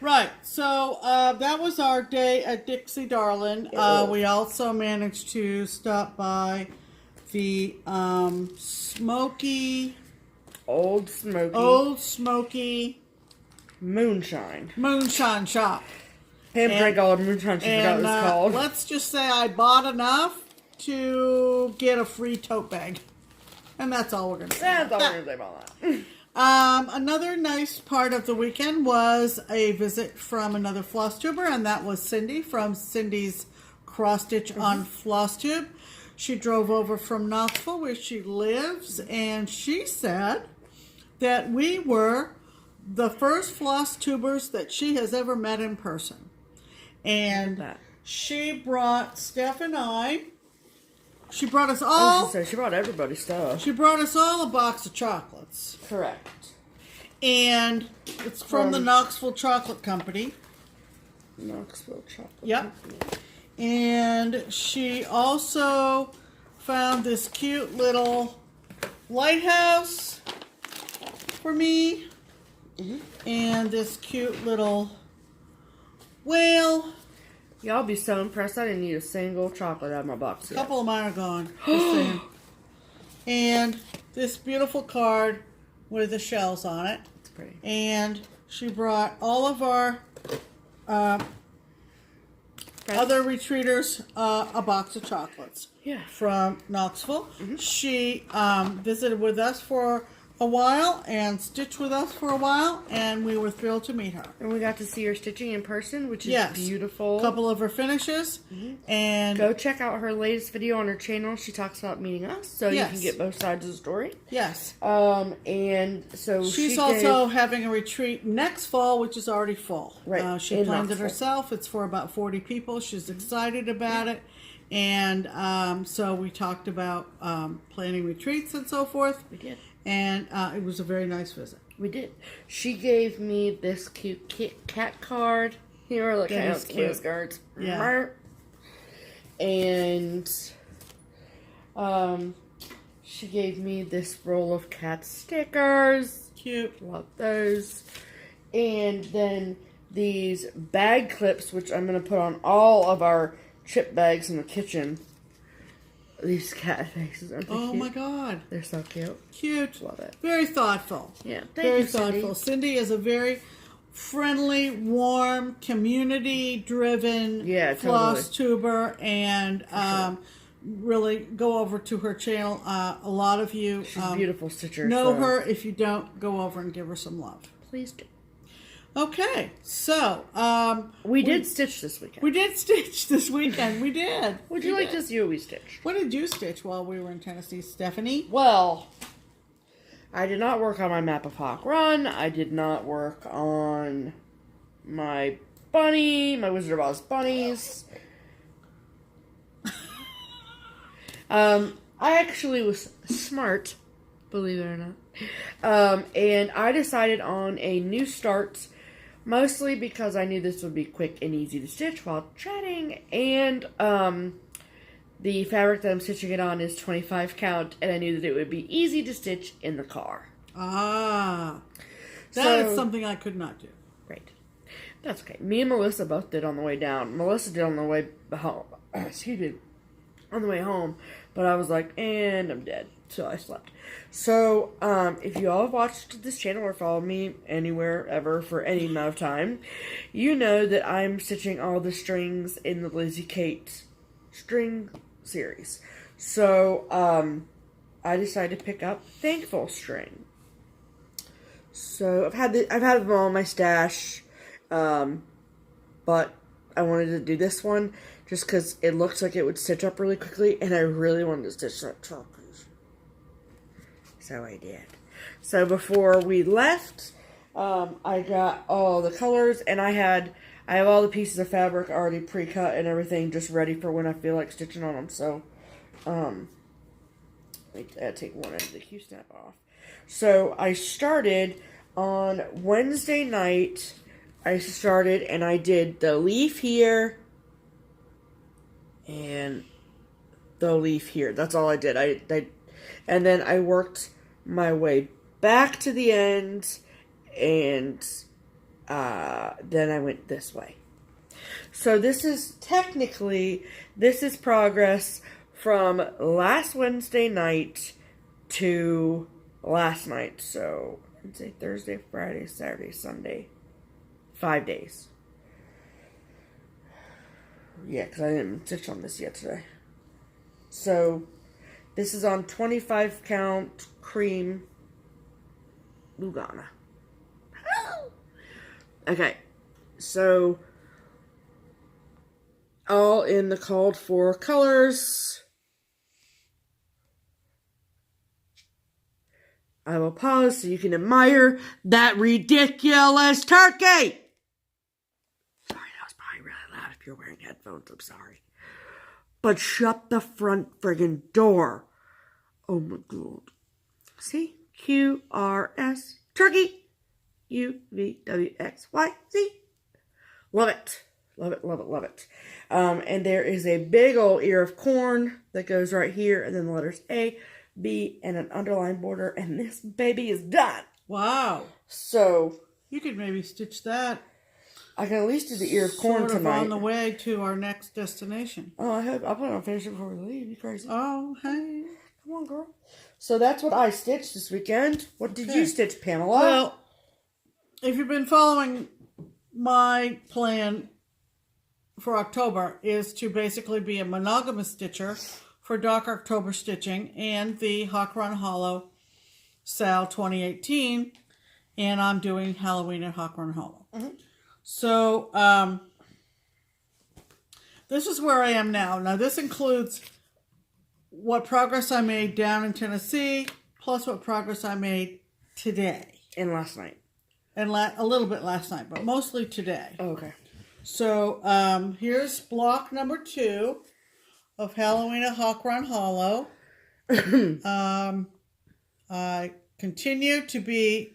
Right. So that was our day at Dixie Darlin. We also managed to stop by the Old Smoky Moonshine. Moonshine Shop. Pam drank all the moonshine she forgot what it was called. Let's just say I bought enough to get a free tote bag. And that's all we're going to say. That's all we're going to say about that. Another nice part of the weekend was a visit from another FlossTuber, and that was Cindy from Cindy's Cross Stitch on FlossTube. She drove over from Knoxville, where she lives, and she said that we were the first FlossTubers that she has ever met in person. And she brought Steph and I. She brought us all. She brought everybody stuff. She brought us all a box of chocolates. Correct. And it's from the Knoxville Chocolate Company. Knoxville Chocolate. Yep. And she also found this cute little lighthouse for me. And this cute little whale. Y'all be so impressed. I didn't eat a single chocolate out of my box A yet. couple of mine are gone. Just saying. And this beautiful card with the shells on it. It's pretty. And she brought all of our other retreaters a box of chocolates Yeah. from Knoxville. She visited with us for a while and stitched with us for a while, and we were thrilled to meet her. And we got to see her stitching in person, which is Yes. beautiful. A couple of her finishes. And Go check out her latest video on her channel. She talks about meeting us, so you can get both sides of the story. yes. And so She's also having a retreat next fall, which is already full. Right, She in planned it Knoxville. herself. It's for about 40 people. She's excited about it. And so we talked about planning retreats and so forth. We did. And it was a very nice visit. We did. She gave me this cute cat card. Here, look That at is those cute. cards. Yeah. And she gave me this roll of cat stickers. Cute. Love those. And then these bag clips, which I'm going to put on all of our chip bags in the kitchen. These cat faces, aren't they Oh cute? my God. They're so cute. Cute. Love it. Very thoughtful. Yeah, thank Very you, Cindy. thoughtful. Cindy is a very friendly, warm, community-driven floss tuber, and really go over to her channel. A lot of you She's a beautiful stitcher. know so her. If you don't, go over and give her some love. Please do. Okay, so We did stitch this weekend. we did stitch this weekend. We did. Would you like to see what we stitched? What did you stitch while we were in Tennessee, Stephanie? Well, I did not work on my Map of Hawk Run. I did not work on my my Wizard of Oz bunnies. I actually was smart, believe it or not. And I decided on a new start, mostly because I knew this would be quick and easy to stitch while chatting, and the fabric that I'm stitching it on is 25 count, and I knew that it would be easy to stitch in the car. That So- is something I could not do. Great. That's okay. Me and Melissa both did on the way down. Melissa did on the way home. Excuse me. On the way home. But I was like, and I'm dead. So I slept. So, if you all have watched this channel or follow me anywhere ever for any amount of time, you know that I'm stitching all the strings in the Lizzie Kate string series. So, I decided to pick up Thankful string. So I've had them all in my stash, but I wanted to do this one just because it looks like it would stitch up really quickly, and I really wanted to stitch that turquoise. So I did. So before we left, I got all the colors, and I have all the pieces of fabric already pre-cut and everything, just ready for when I feel like stitching on them. So, wait, I take one end of the Q-snap off. So I started on Wednesday night. And I did the leaf here and the leaf here. That's all I did. And then I worked my way back to the end, and then I went this way. So this is progress from last Wednesday night to last night. So Wednesday, Thursday, Friday, Saturday, Sunday. 5 days. Yeah, because I didn't stitch on this yet today. So, this is on 25 count cream Lugana. Okay, so all in the called for colors. I will pause so you can admire that ridiculous turkey. Sorry, that was probably really loud if you're wearing headphones. I'm sorry. But shut the front friggin' door. Oh my god. See? QRS turkey. UVWXYZ. Love it. Love it, love it, love it. And there is a big old ear of corn that goes right here, and then the letters A, B, and an underline border, and this baby is done. Wow. So You could maybe stitch that I can at least do the ear of corn sort of tonight. on the way to our next destination. Oh, I'll plan on finishing before we leave. You crazy? Oh, hey. Come on, girl. So that's what I stitched this weekend. What did you stitch, Pamela? Well, if you've been following my plan for October is to basically be a monogamous stitcher for Dark October stitching and the Hawk Run Hollow Sal 2018, and I'm doing Halloween at Hawk-Run Hollow. So, this is where I am now. Now, this includes what progress I made down in Tennessee, plus what progress I made today. And last night. And a little bit last night, but mostly today. Oh, okay. So, here's block number 2 of Halloween at Hawk-Run Hollow. I continue to be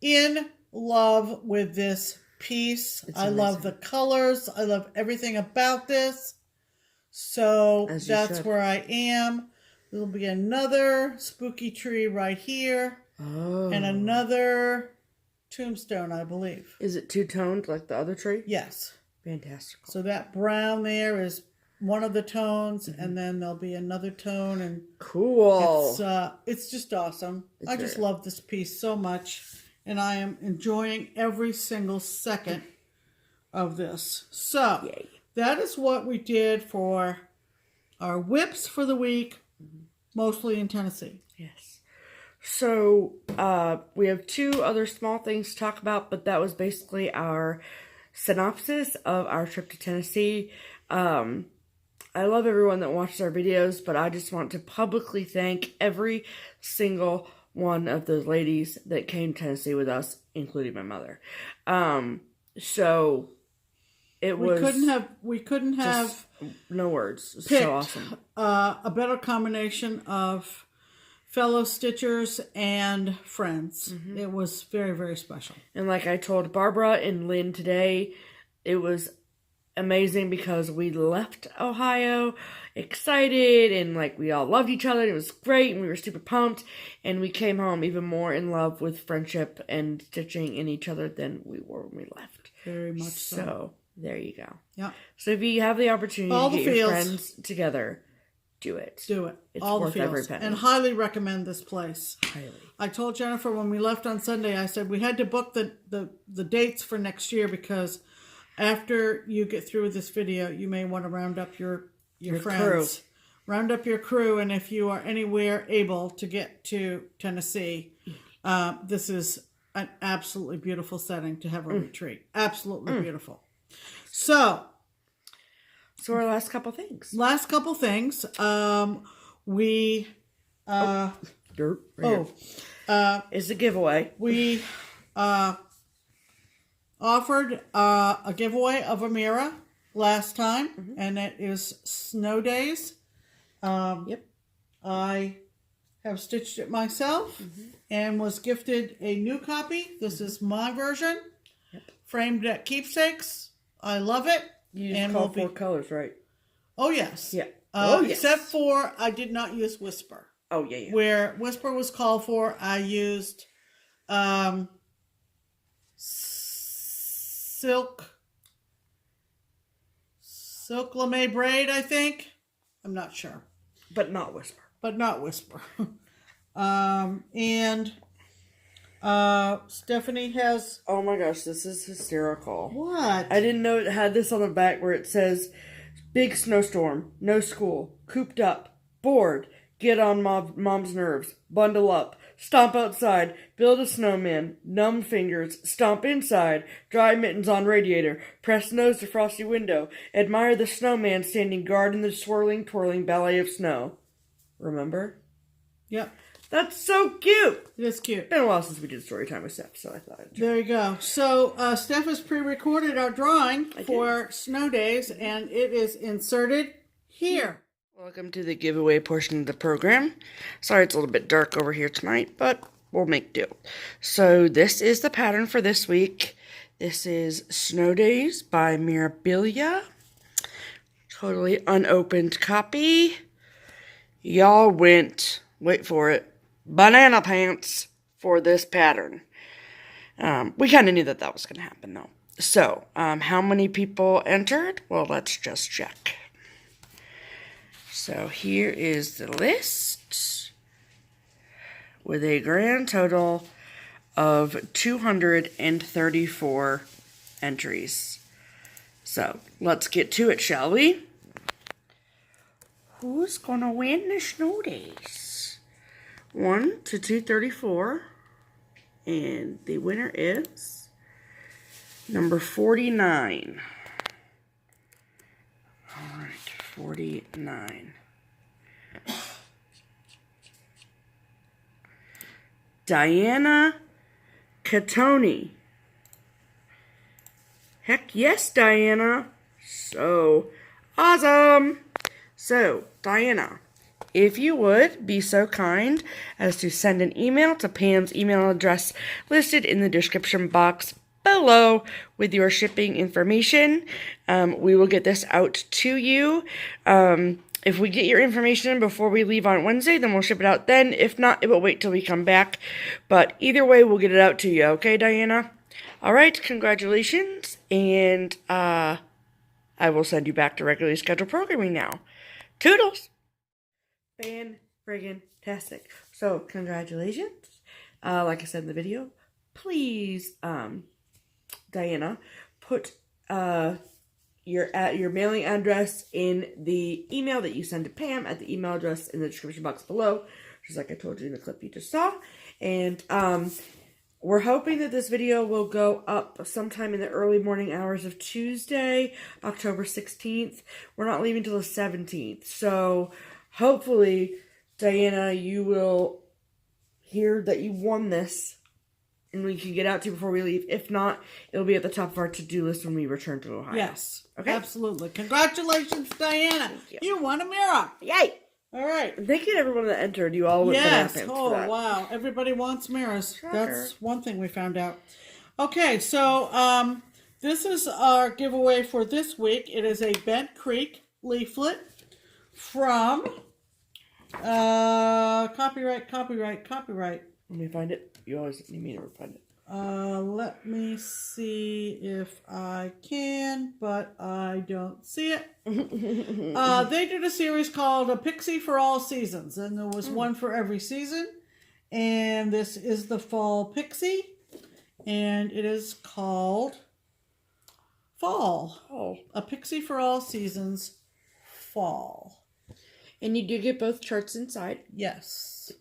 in love with this piece. I love the colors. I love everything about this. So that's where I am. There'll be another spooky tree right here. Oh. And another tombstone, I believe. Is it two-toned like the other tree? Yes. Fantastic. So that brown there is one of the tones, and then there'll be another tone, and cool. It's just awesome. I just love this piece so much, and I am enjoying every single second of this. So that is what we did for our whips for the week, mostly in Tennessee. Yes. So we have 2 other small things to talk about, but that was basically our synopsis of our trip to Tennessee. I love everyone that watches our videos, but I just want to publicly thank every single one of those ladies that came to Tennessee with us, including my mother. So it was... We couldn't have no words. Picked, so awesome. A better combination of fellow Stitchers and friends. It was very, very special. And like I told Barbara and Lynn today, it was amazing because we left Ohio excited and like we all loved each other. It was great and we were super pumped, and we came home even more in love with friendship and stitching in each other than we were when we left. Very much so. So there you go. Yeah. So if you have the opportunity all to the get your feels. friends together, do it. Do it. It's all worth the every feels. penny. And highly recommend this place. Highly. I told Jennifer when we left on Sunday, I said we had to book the dates for next year because after you get through with this video, you may want to round up your friends. Crew. Round up your crew, and if you are anywhere able to get to Tennessee, this is an absolutely beautiful setting to have a retreat. Absolutely beautiful. So our last couple things. We Dirt. Right here. Is a giveaway. We offered a giveaway of a mirror last time, and it is Snow Days. Yep. I have stitched it myself and was gifted a new copy. This is my version, framed at Keepsakes. I love it. You just call 4 colors, right? Oh, yes. Yeah. Yes. Except for I did not use Whisper. Oh, yeah, yeah. Where Whisper was called for, I used silk lame braid, I think. I'm not sure. But not Whisper. And Stephanie has... Oh my gosh, this is hysterical. What? I didn't know it had this on the back where it says, big snowstorm, no school, cooped up, bored, get on mom's nerves, bundle up, stomp outside, build a snowman, numb fingers, stomp inside, dry mittens on radiator, press nose to frosty window, admire the snowman standing guard in the swirling, twirling ballet of snow. Remember? Yep. That's so cute. It is cute. It's been a while since we did story time with Steph, so I thought I'd try. There you go. So Steph has pre-recorded our drawing for Snow Days, and it is inserted here. Welcome to the giveaway portion of the program. Sorry it's a little bit dark over here tonight, but we'll make do. So this is the pattern for this week. This is Snow Days by Mirabilia. Totally unopened copy. Y'all went, wait for it, banana pants for this pattern. We kind of knew that was going to happen, though. So, how many people entered? Well, let's just check. So, here is the list with a grand total of 234 entries. So, let's get to it, shall we? Who's gonna win the Snow Days? 1 to 234. And the winner is number 49. All right, 49. Diana Catoni. Heck yes, Diana. So awesome. So, Diana, if you would be so kind as to send an email to Pam's email address listed in the description box below with your shipping information, we will get this out to you. If we get your information before we leave on Wednesday, then we'll ship it out then. If not, it will wait till we come back. But either way, we'll get it out to you. Okay, Diana? All right, congratulations. And I will send you back to regularly scheduled programming now. Toodles! Fan-friggin-tastic. So, congratulations. Like I said in the video, please, Diana, put your mailing address in the email that you send to Pam at the email address in the description box below, just like I told you in the clip you just saw. And we're hoping that this video will go up sometime in the early morning hours of Tuesday, October 16th. We're not leaving till the 17th. So hopefully, Diana, you will hear that you won this and we can get out to you before we leave. If not, it'll be at the top of our to-do list when we return to Ohio. Yes. Okay? Absolutely. Congratulations, Diana. You won a mirror. Yay! All right. Thank you to everyone that entered. You all went Yes. bananas Oh, for that. wow. Everybody wants mirrors. Shocker. That's one thing we found out. Okay, so this is our giveaway for this week. It is a Bent Creek leaflet from copyright. Let me find it. You always need me to find it. Let me see if I can, but I don't see it. They did a series called A Pixie for All Seasons, and there was one for every season. And this is the Fall Pixie, and it is called Fall. Oh. A Pixie for All Seasons, Fall. And you do get both charts inside. Yes.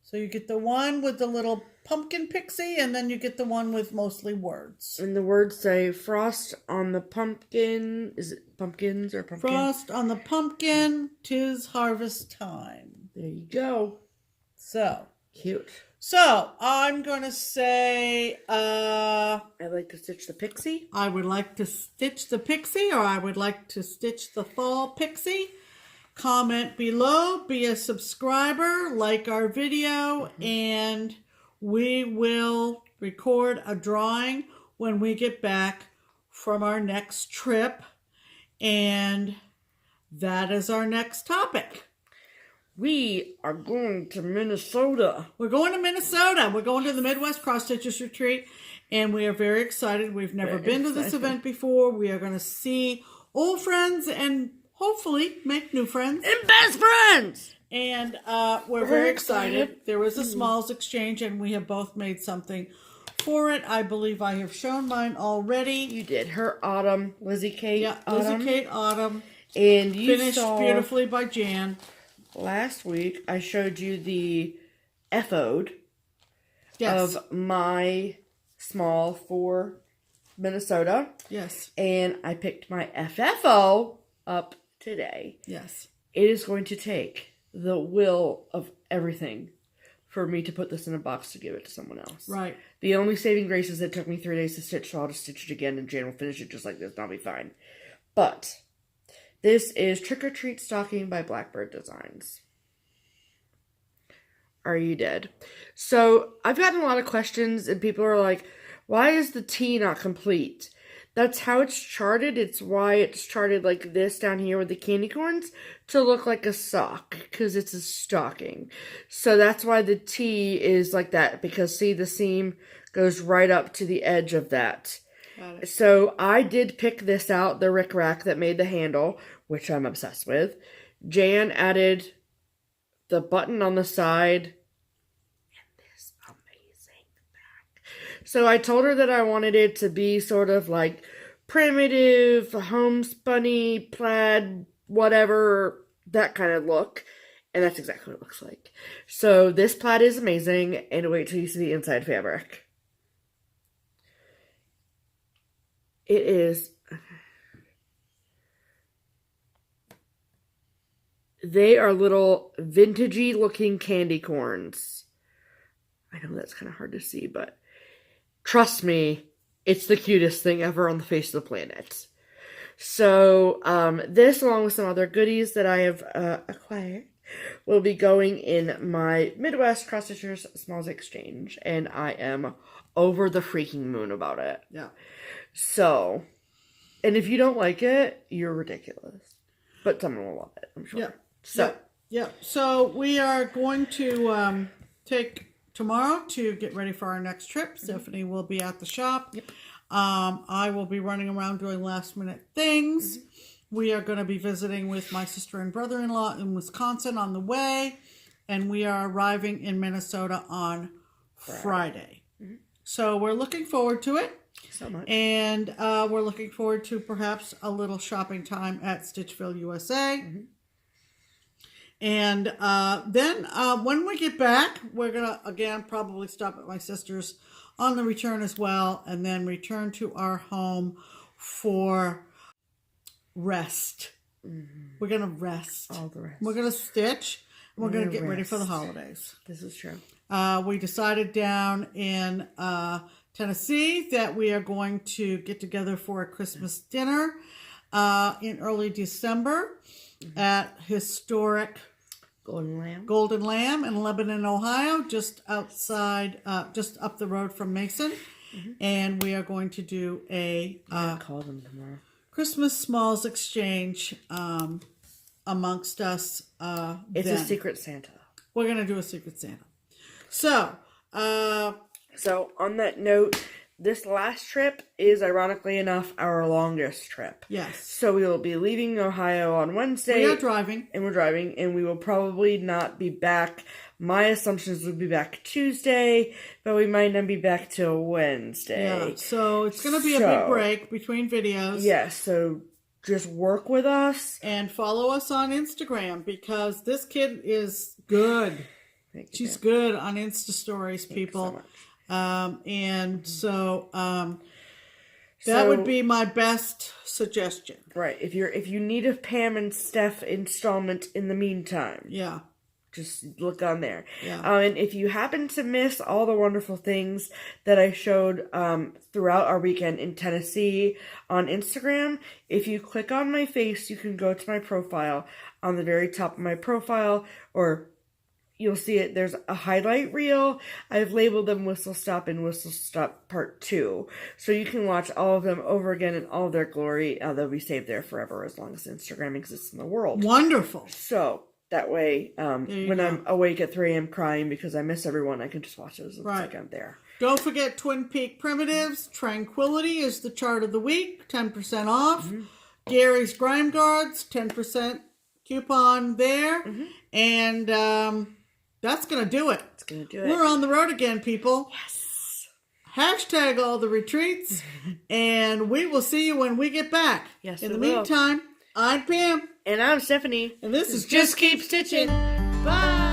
So you get the one with the little pumpkin pixie, and then you get the one with mostly words. And the words say frost on the pumpkin. Is it pumpkins or pumpkin? Frost on the pumpkin, 'tis harvest time. There you go. So Cute. I'm going to say I'd like to stitch the pixie. I would like to stitch the pixie, or I would like to stitch the fall pixie. Comment below, be a subscriber, like our video, and we will record a drawing when we get back from our next trip. And that is our next topic. We are going to Minnesota. We're going to Minnesota. We're going to the Midwest Cross Stitchers Retreat, and we are very excited. We've never been to this event before. We are going to see old friends and hopefully make new friends. And best friends! And we're very excited. There was a Smalls exchange, and we have both made something for it. I believe I have shown mine already. You did. Her Autumn. Lizzie Kate. Yeah, Autumn. Lizzie Kate Autumn. And you Finished saw beautifully by Jan. last week, I showed you the FO'd Yes. of my small for Minnesota. Yes. And I picked my FFO up today. Yes. It is going to take the will of everything for me to put this in a box to give it to someone else. Right. The only saving grace is it took me 3 days to stitch, so I'll just stitch it again and Jan will finish it just like this and I'll be fine. But this is Trick or Treat Stocking by Blackbird Designs. Are you dead? So I've gotten a lot of questions and people are like, why is the T not complete? That's how it's charted. It's why it's charted like this down here with the candy corns to look like a sock because it's a stocking. So that's why the T is like that because see the seam goes right up to the edge of that. Got it. So I did pick this out, the rickrack that made the handle, which I'm obsessed with. Jan added the button on the side and this amazing back. So I told her that I wanted it to be sort of like primitive, homespunny, plaid, whatever, that kind of look. And that's exactly what it looks like. So this plaid is amazing, and wait till you see the inside fabric. It is... They are little vintagey looking candy corns. I know that's kind of hard to see, but trust me, it's the cutest thing ever on the face of the planet. So this, along with some other goodies that I have acquired, will be going in my Midwest Cross Stitchers Smalls Exchange, and I am over the freaking moon about it. Yeah. So, and if you don't like it, you're ridiculous. But someone will love it, I'm sure. Yeah. So, yeah. So we are going to take tomorrow to get ready for our next trip. Stephanie will be at the shop. Yep. I will be running around doing last minute things. We are going to be visiting with my sister and brother-in-law in Wisconsin on the way. And we are arriving in Minnesota on Friday. So we're looking forward to it. So much. And we're looking forward to perhaps a little shopping time at Stitchville, USA. And then when we get back, we're going to, again, probably stop at my sister's on the return as well. And then return to our home for rest. We're going to rest. All the rest. We're going to stitch. And we're going to get ready for the holidays. This is true. We decided down in Tennessee that we are going to get together for a Christmas dinner in early December at historic Golden Lamb in Lebanon, Ohio, just outside, just up the road from Mason. And we are going to do a call them tomorrow. Christmas Smalls Exchange amongst us. It's a Secret Santa. We're going to do a Secret Santa. So, on that note, this last trip is, ironically enough, our longest trip. yes. So we will be leaving Ohio on Wednesday. We are driving. And we're driving, and we will probably not be back. My assumption is we'll be back Tuesday, but we might not be back till Wednesday. Yeah, so it's going to be a big break between videos. Yes, so just work with us. And follow us on Instagram because this kid is good. She's good on Insta stories, people. So much. That would be my best suggestion. Right. If you need a Pam and Steph installment in the meantime. Yeah. Just look on there. Yeah. And if you happen to miss all the wonderful things that I showed throughout our weekend in Tennessee on Instagram, if you click on my face, you can go to my profile. On the very top of my profile, or you'll see it, there's a highlight reel. I've labeled them Whistlestop and Whistlestop Part 2. So you can watch all of them over again in all their glory. They'll be saved there forever as long as Instagram exists in the world. Wonderful. So that way, when I'm awake at 3 a.m. crying because I miss everyone, I can just watch those. It's like I'm there. Don't forget Twin Peak Primitives. Tranquility is the chart of the week. 10% off. Gary's Grime Guards. 10% coupon there. And that's going to do it. It's going to do it. We're on the road again, people. Yes. Hashtag all the retreats. And we will see you when we get back. Yes, In the we will. meantime, I'm Pam. And I'm Stephanie. And this is Just Keep Stitching. Bye.